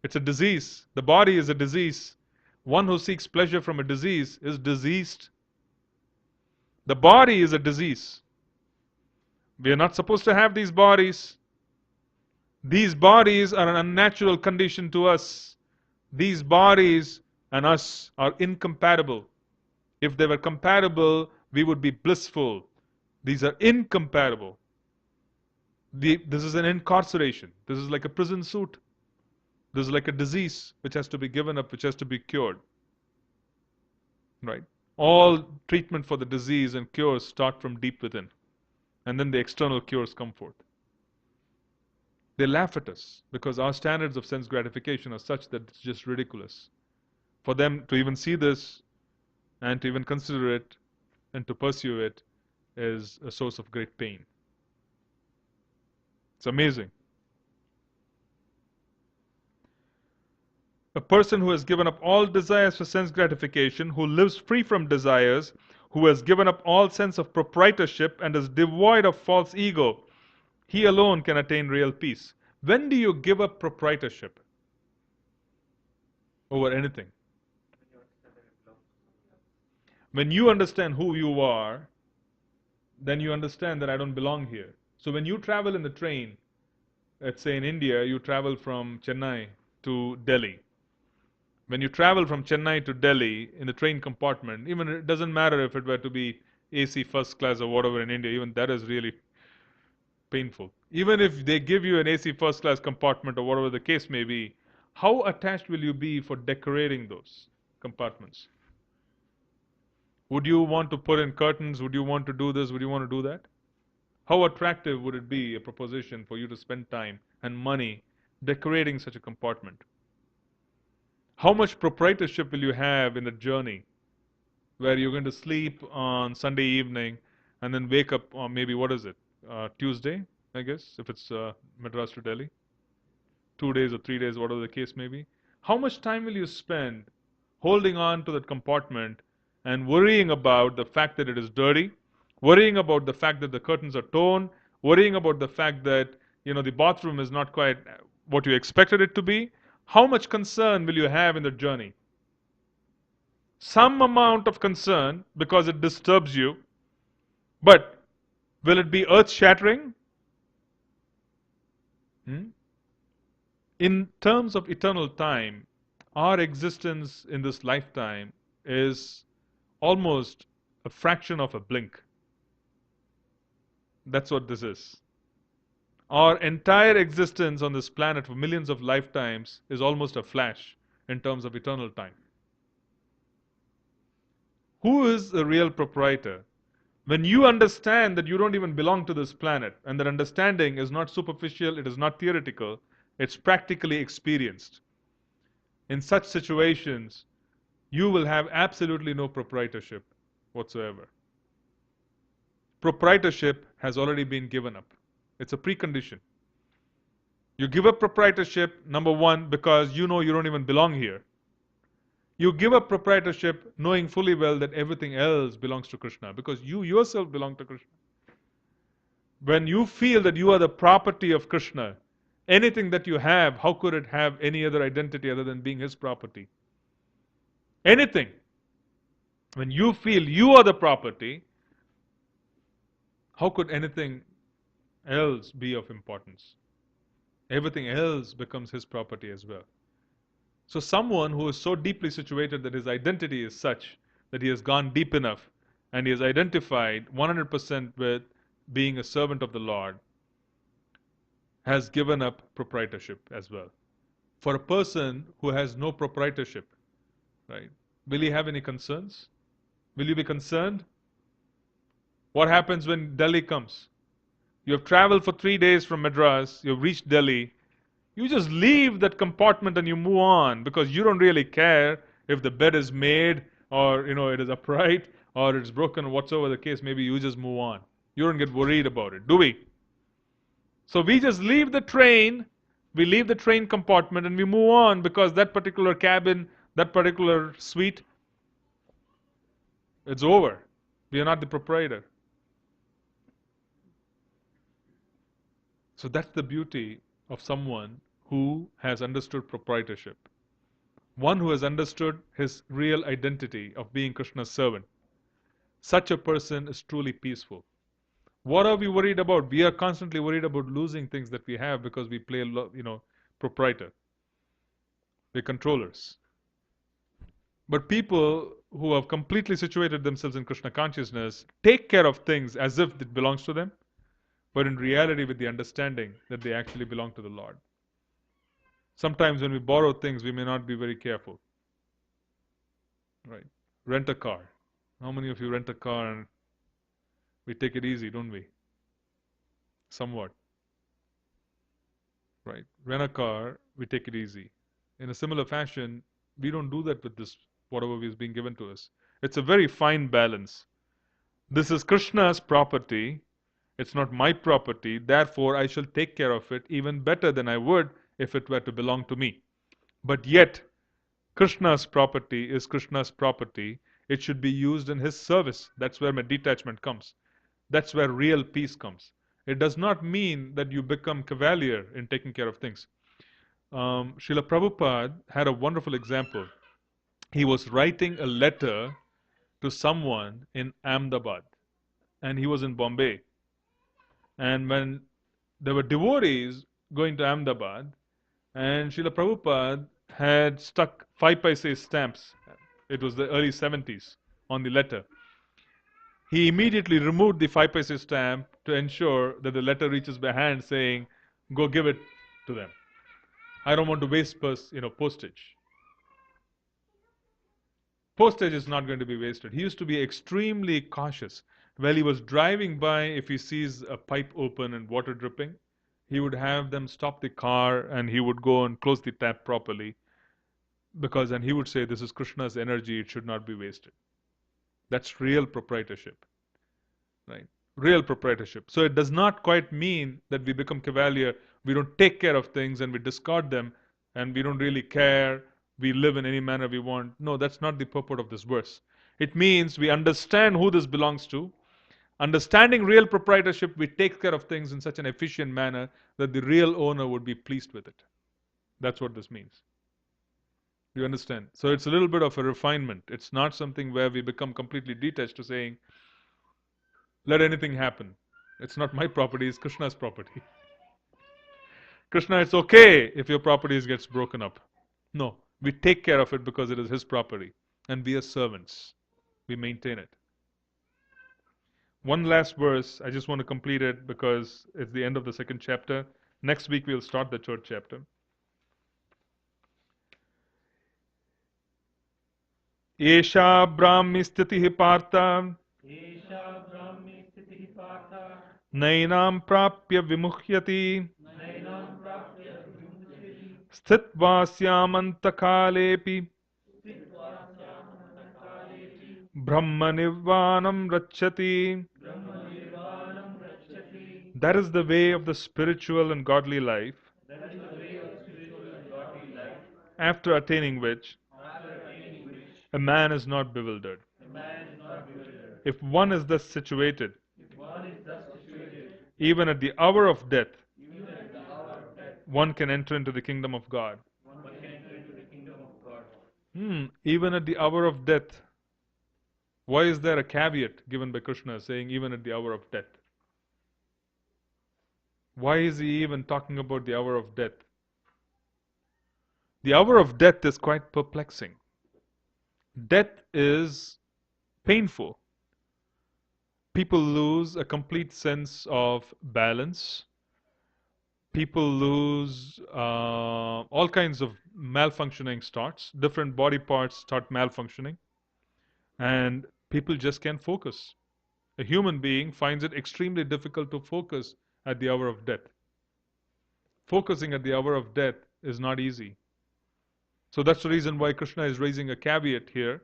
It's a disease. The body is a disease. One who seeks pleasure from a disease is diseased. The body is a disease. We are not supposed to have these bodies. These bodies are an unnatural condition to us. These bodies and us are incompatible. If they were compatible, we would be blissful. These are incompatible. This is an incarceration. This is like a prison suit. This is like a disease which has to be given up, which has to be cured. Right? All treatment for the disease and cures start from deep within. And then the external cures come forth. They laugh at us because our standards of sense gratification are such that it's just ridiculous. For them to even see this and to even consider it and to pursue it is a source of great pain. It's amazing. A person who has given up all desires for sense gratification, who lives free from desires, who has given up all sense of proprietorship and is devoid of false ego, he alone can attain real peace. When do you give up proprietorship over anything? When you understand who you are, then you understand that I don't belong here. So when you travel in the train, let's say in India, you travel from Chennai to Delhi. When you travel from Chennai to Delhi in the train compartment, even it doesn't matter if it were to be AC first class or whatever in India, even that is really painful. Even if they give you an AC first class compartment or whatever the case may be, how attached will you be for decorating those compartments? Would you want to put in curtains? Would you want to do this? Would you want to do that? How attractive would it be, a proposition, for you to spend time and money decorating such a compartment? How much proprietorship will you have in the journey where you're going to sleep on Sunday evening and then wake up on maybe, what is it, Tuesday, I guess, if it's Madras to Delhi? 2 days or 3 days, whatever the case may be. How much time will you spend holding on to that compartment and worrying about the fact that it is dirty, worrying about the fact that the curtains are torn, worrying about the fact that the bathroom is not quite what you expected it to be? How much concern will you have in the journey? Some amount of concern because it disturbs you, but will it be earth-shattering? In terms of eternal time, our existence in this lifetime is almost a fraction of a blink. That's what this is. Our entire existence on this planet for millions of lifetimes is almost a flash in terms of eternal time. Who is the real proprietor? When you understand that you don't even belong to this planet, and that understanding is not superficial, it is not theoretical, it's practically experienced. In such situations, you will have absolutely no proprietorship whatsoever. Proprietorship has already been given up. It's a precondition. You give up proprietorship, number one, because you know you don't even belong here. You give up proprietorship knowing fully well that everything else belongs to Krishna, because you yourself belong to Krishna. When you feel that you are the property of Krishna, anything that you have, how could it have any other identity other than being his property? Anything. When you feel you are the property, how could anything else be of importance? Everything else becomes his property as well. So someone who is so deeply situated that his identity is such that he has gone deep enough and he has identified 100% with being a servant of the Lord, has given up proprietorship as well. For a person who has no proprietorship, right, will he have any concerns? Will you be concerned? What happens when Delhi comes? You have traveled for 3 days from Madras, you have reached Delhi, you just leave that compartment and you move on because you don't really care If the bed is made, or it is upright, or it's broken, whatsoever the case, maybe you just move on. You don't get worried about it, do we? So we just leave the train, we leave the train compartment and we move on because that particular cabin, that particular suite, it's over. We are not the proprietor. So that's the beauty of someone who has understood proprietorship. One who has understood his real identity of being Krishna's servant. Such a person is truly peaceful. What are we worried about? We are constantly worried about losing things that we have because we play, proprietor. We're controllers. But people who have completely situated themselves in Krishna consciousness take care of things as if it belongs to them, but in reality with the understanding that they actually belong to the Lord. Sometimes when we borrow things, we may not be very careful. Right? Rent a car. How many of you rent a car and we take it easy, don't we? Somewhat. Right? Rent a car, we take it easy. In a similar fashion, we don't do that with this, whatever is being given to us. It's a very fine balance. This is Krishna's property. It's not my property. Therefore, I shall take care of it even better than I would if it were to belong to me. But yet, Krishna's property is Krishna's property. It should be used in His service. That's where my detachment comes. That's where real peace comes. It does not mean that you become cavalier in taking care of things. Srila Prabhupada had a wonderful example. He was writing a letter to someone in Ahmedabad, and he was in Bombay. And when there were devotees going to Ahmedabad, and Srila Prabhupada had stuck 5 paise stamps, it was the early 70s, on the letter. He immediately removed the 5 paise stamp to ensure that the letter reaches by hand saying, go give it to them. I don't want to waste postage. Postage is not going to be wasted. He used to be extremely cautious. While he was driving by, if he sees a pipe open and water dripping, he would have them stop the car and he would go and close the tap properly. And he would say, this is Krishna's energy, it should not be wasted. That's real proprietorship. Right? Real proprietorship. So it does not quite mean that we become cavalier, we don't take care of things and we discard them and we don't really care, we live in any manner we want. No, that's not the purport of this verse. It means we understand who this belongs to. Understanding real proprietorship, we take care of things in such an efficient manner that the real owner would be pleased with it. That's what this means. Do you understand? So it's a little bit of a refinement. It's not something where we become completely detached to saying, let anything happen. It's not my property, it's Krishna's property. Krishna, it's okay if your property gets broken up. No, we take care of it because it is His property. And we are servants. We maintain it. One last verse, I just want to complete it because it's the end of the 2nd chapter. Next week we'll start the 3rd chapter. Esha Brahmi Sthitihi Partha Nainam Prapya Vimuhyati Sthitvasyamantakaalepi Brahma Nirvanam Rachyati. That is the way of the spiritual and godly life, after attaining which a man is not bewildered. If one is thus situated, even at the hour of death, one can enter into the kingdom of God. Even at the hour of death. Why is there a caveat given by Krishna saying even at the hour of death? Why is he even talking about the hour of death? The hour of death is quite perplexing. Death is painful. People lose a complete sense of balance. People lose all kinds of malfunctioning starts. Different body parts start malfunctioning. And people just can't focus. A human being finds it extremely difficult to focus at the hour of death. Focusing at the hour of death is not easy. So that's the reason why Krishna is raising a caveat here.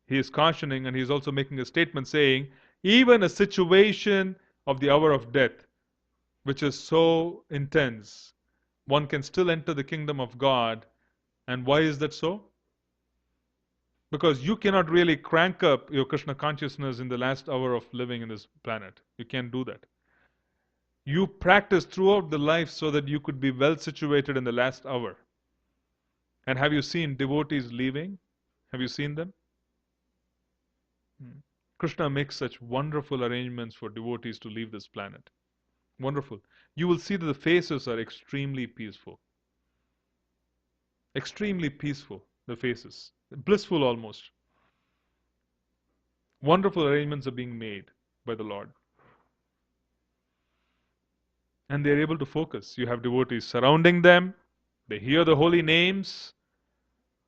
He is cautioning and he is also making a statement saying, even a situation of the hour of death, which is so intense, one can still enter the kingdom of God. And why is that so? Because you cannot really crank up your Krishna consciousness in the last hour of living in this planet. You can't do that. You practice throughout the life so that you could be well situated in the last hour. And have you seen devotees leaving? Have you seen them? Krishna makes such wonderful arrangements for devotees to leave this planet. Wonderful. You will see that the faces are extremely peaceful. Extremely peaceful, the faces. Blissful almost. Wonderful arrangements are being made by the Lord. And they're able to focus. You have devotees surrounding them. They hear the holy names.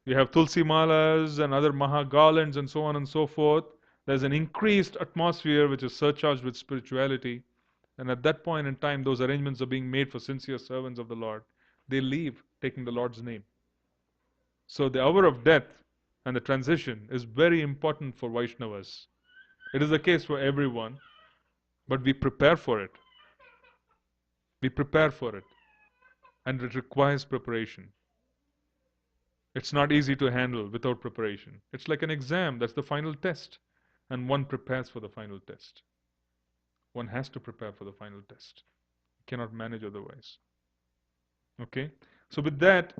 You have Tulsi Malas and other Maha garlands and so on and so forth. There's an increased atmosphere which is surcharged with spirituality. And at that point in time, those arrangements are being made for sincere servants of the Lord. They leave taking the Lord's name. So the hour of death and the transition is very important for Vaishnavas. It is the case for everyone, but we prepare for it. We prepare for it. And it requires preparation. It's not easy to handle without preparation. It's like an exam, that's the final test. And one prepares for the final test. One has to prepare for the final test. You cannot manage otherwise. Okay? So with that,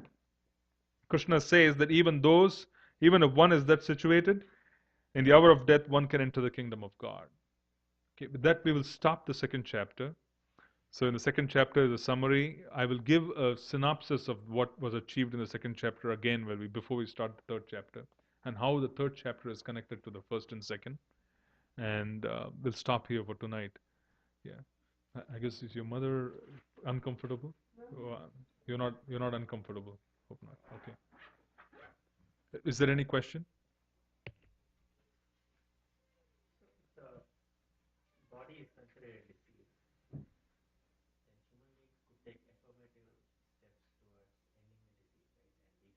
Krishna says that even if one is that situated, in the hour of death, one can enter the kingdom of God. Okay, with that, we will stop the second chapter. So in the second chapter is a summary. I will give a synopsis of what was achieved in the second chapter again before we start the third chapter, and how the third chapter is connected to the first and second. And we'll stop here for tonight. Yeah. I guess, is your mother uncomfortable? No. You're not uncomfortable. Hope not. Okay. Is there any question? The body is considered a disease. Then human beings could take affirmative steps towards ending the disease, right?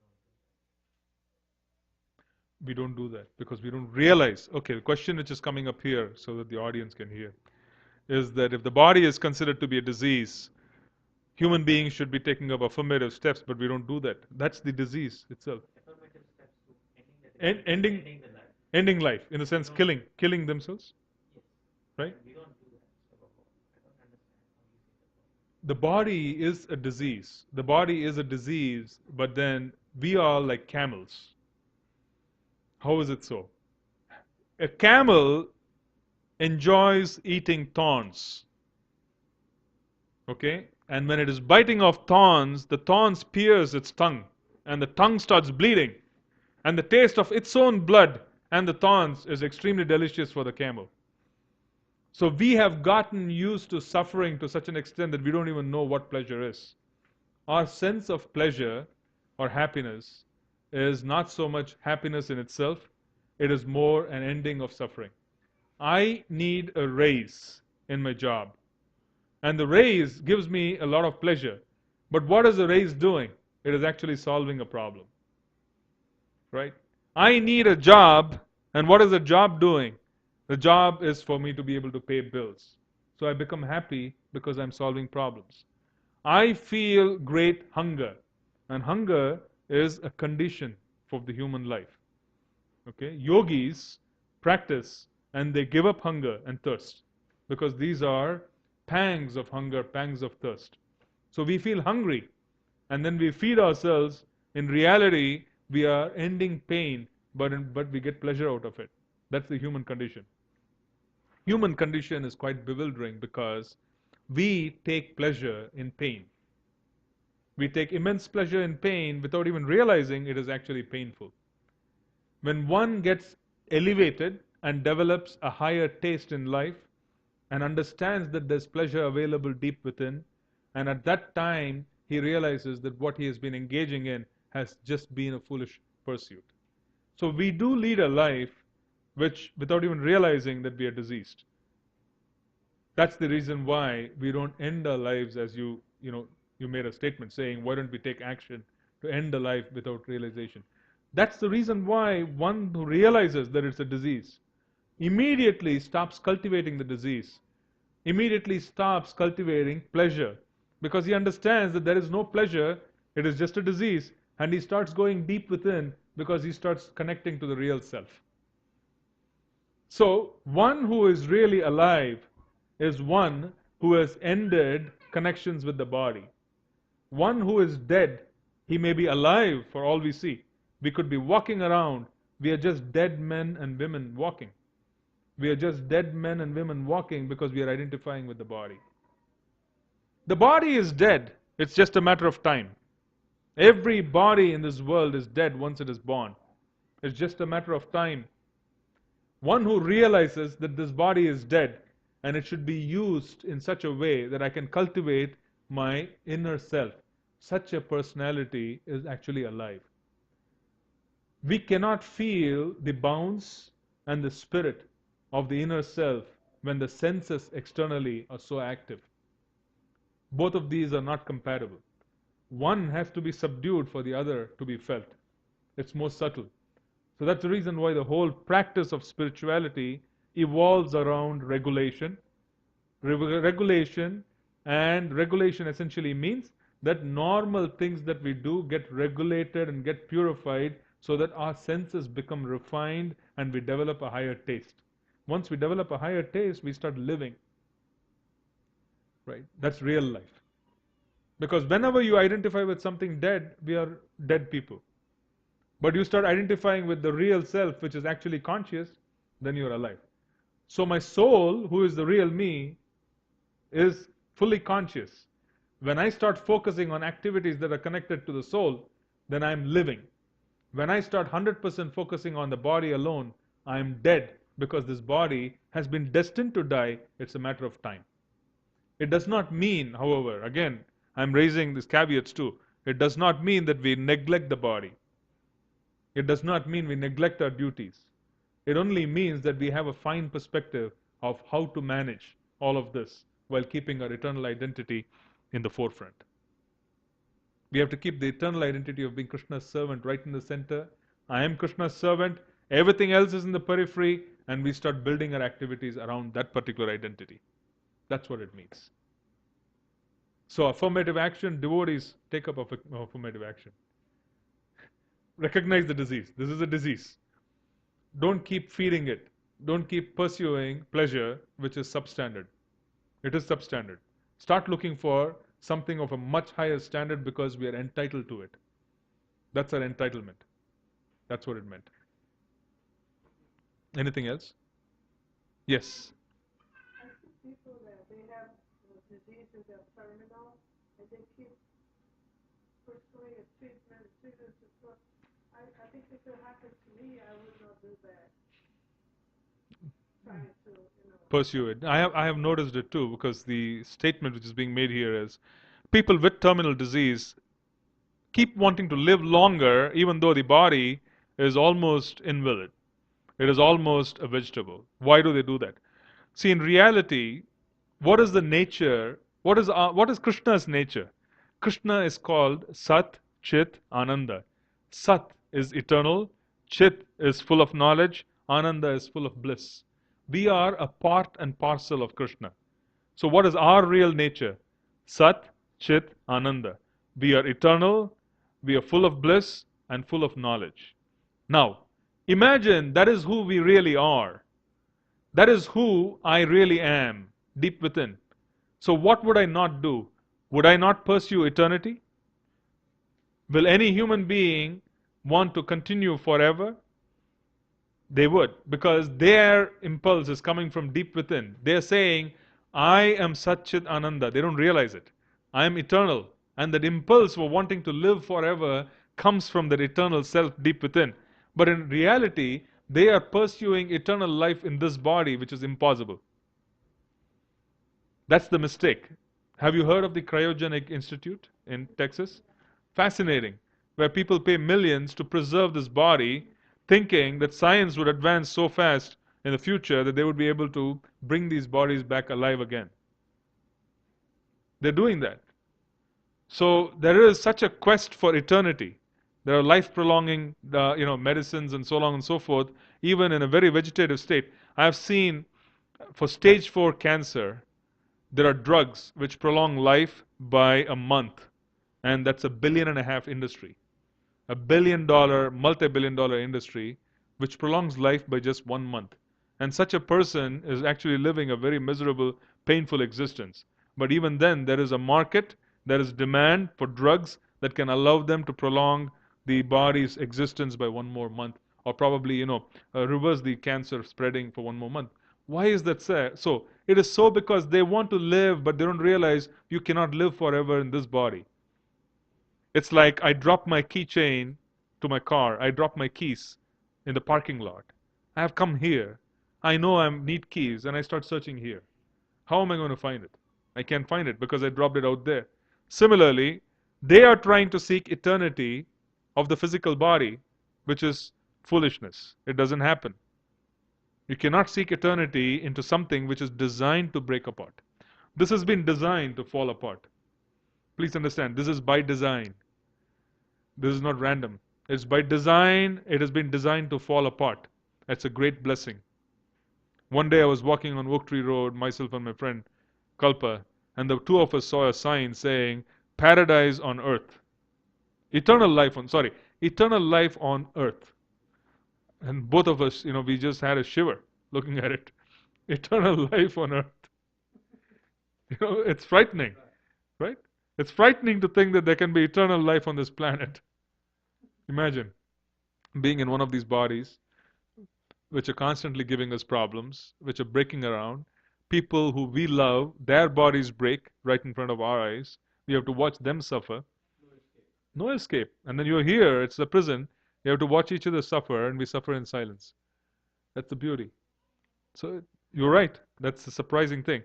And We don't do that because we don't realize. Okay, the question which is coming up here so that the audience can hear is that if the body is considered to be a disease, human beings should be taking up affirmative steps, but we don't do that. That's the disease itself. affirmative steps to ending the disease, Ending, ending the life. ending life, in the sense killing themselves, Yes. right? And we don't do that. So I don't understand how you say that. The body is a disease. The body is a disease, but then we are like camels. How is it so? A camel enjoys eating thorns. Okay? And when it is biting off thorns, the thorns pierce its tongue, and the tongue starts bleeding. And the taste of its own blood and the thorns is extremely delicious for the camel. So we have gotten used to suffering to such an extent that we don't even know what pleasure is. Our sense of pleasure or happiness is not so much happiness in itself, it is more an ending of suffering. I need a raise in my job, and the raise gives me a lot of pleasure. But what is the raise doing? It is actually solving a problem. Right? I need a job, and what is the job doing? The job is for me to be able to pay bills. So I become happy because I'm solving problems. I feel great hunger, and hunger is a condition for the human life. Okay? Yogis practice and they give up hunger and thirst because these are pangs of hunger, pangs of thirst. So we feel hungry and then we feed ourselves. In reality, we are ending pain, but we get pleasure out of it. That's the human condition. Human condition is quite bewildering because we take pleasure in pain. We take immense pleasure in pain without even realizing it is actually painful. When one gets elevated and develops a higher taste in life and understands that there's pleasure available deep within, and at that time he realizes that what he has been engaging in has just been a foolish pursuit. So we do lead a life which, without even realizing that we are diseased. That's the reason why we don't end our lives as you made a statement saying, why don't we take action to end a life without realization. That's the reason why one who realizes that it's a disease immediately stops cultivating the disease, immediately stops cultivating pleasure, because he understands that there is no pleasure, it is just a disease, and he starts going deep within because he starts connecting to the real self. So, one who is really alive is one who has ended connections with the body. One who is dead, he may be alive for all we see. We could be walking around, we are just dead men and women walking. We are just dead men and women walking because we are identifying with the body. The body is dead, it's just a matter of time. Every body in this world is dead once it is born. It's just a matter of time. One who realizes that this body is dead and it should be used in such a way that I can cultivate my inner self, such a personality is actually alive. We cannot feel the bounce and the spirit of the inner self when the senses externally are so active. Both of these are not compatible. One has to be subdued for the other to be felt. It's more subtle. So that's the reason why the whole practice of spirituality evolves around regulation. Regulation, and regulation essentially means that normal things that we do get regulated and get purified so that our senses become refined and we develop a higher taste. Once we develop a higher taste, we start living. Right? That's real life. Because whenever you identify with something dead, we are dead people. But you start identifying with the real self, which is actually conscious, then you're alive. So my soul, who is the real me, is fully conscious. When I start focusing on activities that are connected to the soul, then I'm living. When I start 100% focusing on the body alone, I'm dead because this body has been destined to die. It's a matter of time. It does not mean, however, again, I'm raising these caveats too. It does not mean that we neglect the body. It does not mean we neglect our duties. It only means that we have a fine perspective of how to manage all of this while keeping our eternal identity in the forefront. We have to keep the eternal identity of being Krishna's servant right in the center. I am Krishna's servant, everything else is in the periphery, and we start building our activities around that particular identity. That's what it means. So, affirmative action, devotees take up affirmative action. Recognize the disease. This is a disease. Don't keep feeding it. Don't keep pursuing pleasure which is substandard. It is substandard. Start looking for something of a much higher standard because we are entitled to it. That's our entitlement. That's what it meant. Anything else? Yes. I see people that they have diseases that are terminal and they keep pursuing a treatment. I think if it happened to me, I would not do that. Trying to, Pursue it. I have noticed it too, because the statement which is being made here is people with terminal disease keep wanting to live longer even though the body is almost invalid. It is almost a vegetable. Why do they do that? See, in reality, what is the nature? What is Krishna's nature? Krishna is called Sat, Chit, Ananda. Sat is eternal, Chit is full of knowledge, Ananda is full of bliss. We are a part and parcel of Krishna. So what is our real nature? Sat, Chit, Ananda. We are eternal, we are full of bliss and full of knowledge. Now, imagine that is who we really are. That is who I really am, deep within. So what would I not do? Would I not pursue eternity? Will any human being want to continue forever? They would, because their impulse is coming from deep within. They're saying, I am Satchit Ananda. They don't realize it. I am eternal. And that impulse for wanting to live forever comes from that eternal self deep within. But in reality, they are pursuing eternal life in this body, which is impossible. That's the mistake. Have you heard of the Cryogenic Institute in Texas? Fascinating. Where people pay millions to preserve this body, thinking that science would advance so fast in the future that they would be able to bring these bodies back alive again. They're doing that. So there is such a quest for eternity. There are life prolonging, medicines and so on and so forth, even in a very vegetative state. I have seen for stage 4 cancer, there are drugs which prolong life by a month, and that's $1.5 billion industry. $1 billion, multi-billion dollar industry, which prolongs life by just 1 month. And such a person is actually living a very miserable, painful existence. But even then, there is a market, there is demand for drugs that can allow them to prolong the body's existence by one more month, or probably, reverse the cancer spreading for one more month. Why is that so? It is so because they want to live, but they don't realize you cannot live forever in this body. It's like I drop my keychain to my car. I drop my keys in the parking lot. I have come here. I know I need keys, and I start searching here. How am I going to find it? I can't find it because I dropped it out there. Similarly, they are trying to seek eternity of the physical body, which is foolishness. It doesn't happen. You cannot seek eternity into something which is designed to break apart. This has been designed to fall apart. Please understand, this is by design. This is not random. It's by design, it has been designed to fall apart. That's a great blessing. One day I was walking on Oak Tree Road, myself and my friend Kalpa, and the two of us saw a sign saying, Paradise on Earth. Eternal life on Earth. And both of us, we just had a shiver looking at it. Eternal life on Earth. It's frightening, right? It's frightening to think that there can be eternal life on this planet. Imagine being in one of these bodies which are constantly giving us problems, which are breaking around. People who we love, their bodies break right in front of our eyes. We have to watch them suffer. No escape. And then you're here, it's a prison. You have to watch each other suffer, and we suffer in silence. That's the beauty. So you're right. That's the surprising thing.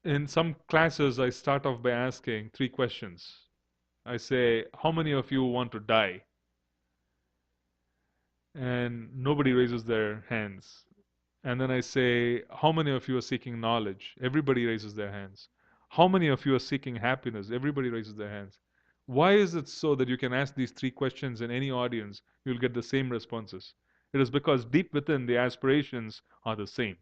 In some classes, I start off by asking 3 questions. I say, how many of you want to die? And nobody raises their hands. And then I say, how many of you are seeking knowledge? Everybody raises their hands. How many of you are seeking happiness? Everybody raises their hands. Why is it so that you can ask these 3 questions in any audience, you'll get the same responses? It is because deep within the aspirations are the same.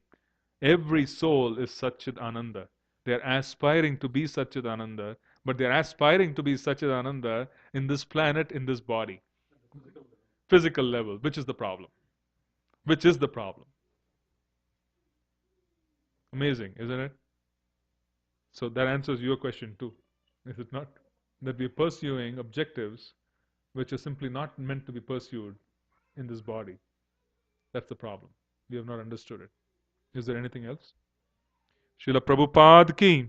Every soul is Satchit Ananda. They're aspiring to be Satchit Ananda, but they're aspiring to be Satchit Ananda in this planet, in this body. Physical level, which is the problem. Which is the problem. Amazing, isn't it? So that answers your question too, is it not? That we're pursuing objectives which are simply not meant to be pursued in this body. That's the problem. We have not understood it. Is there anything else? Srila Prabhupada ki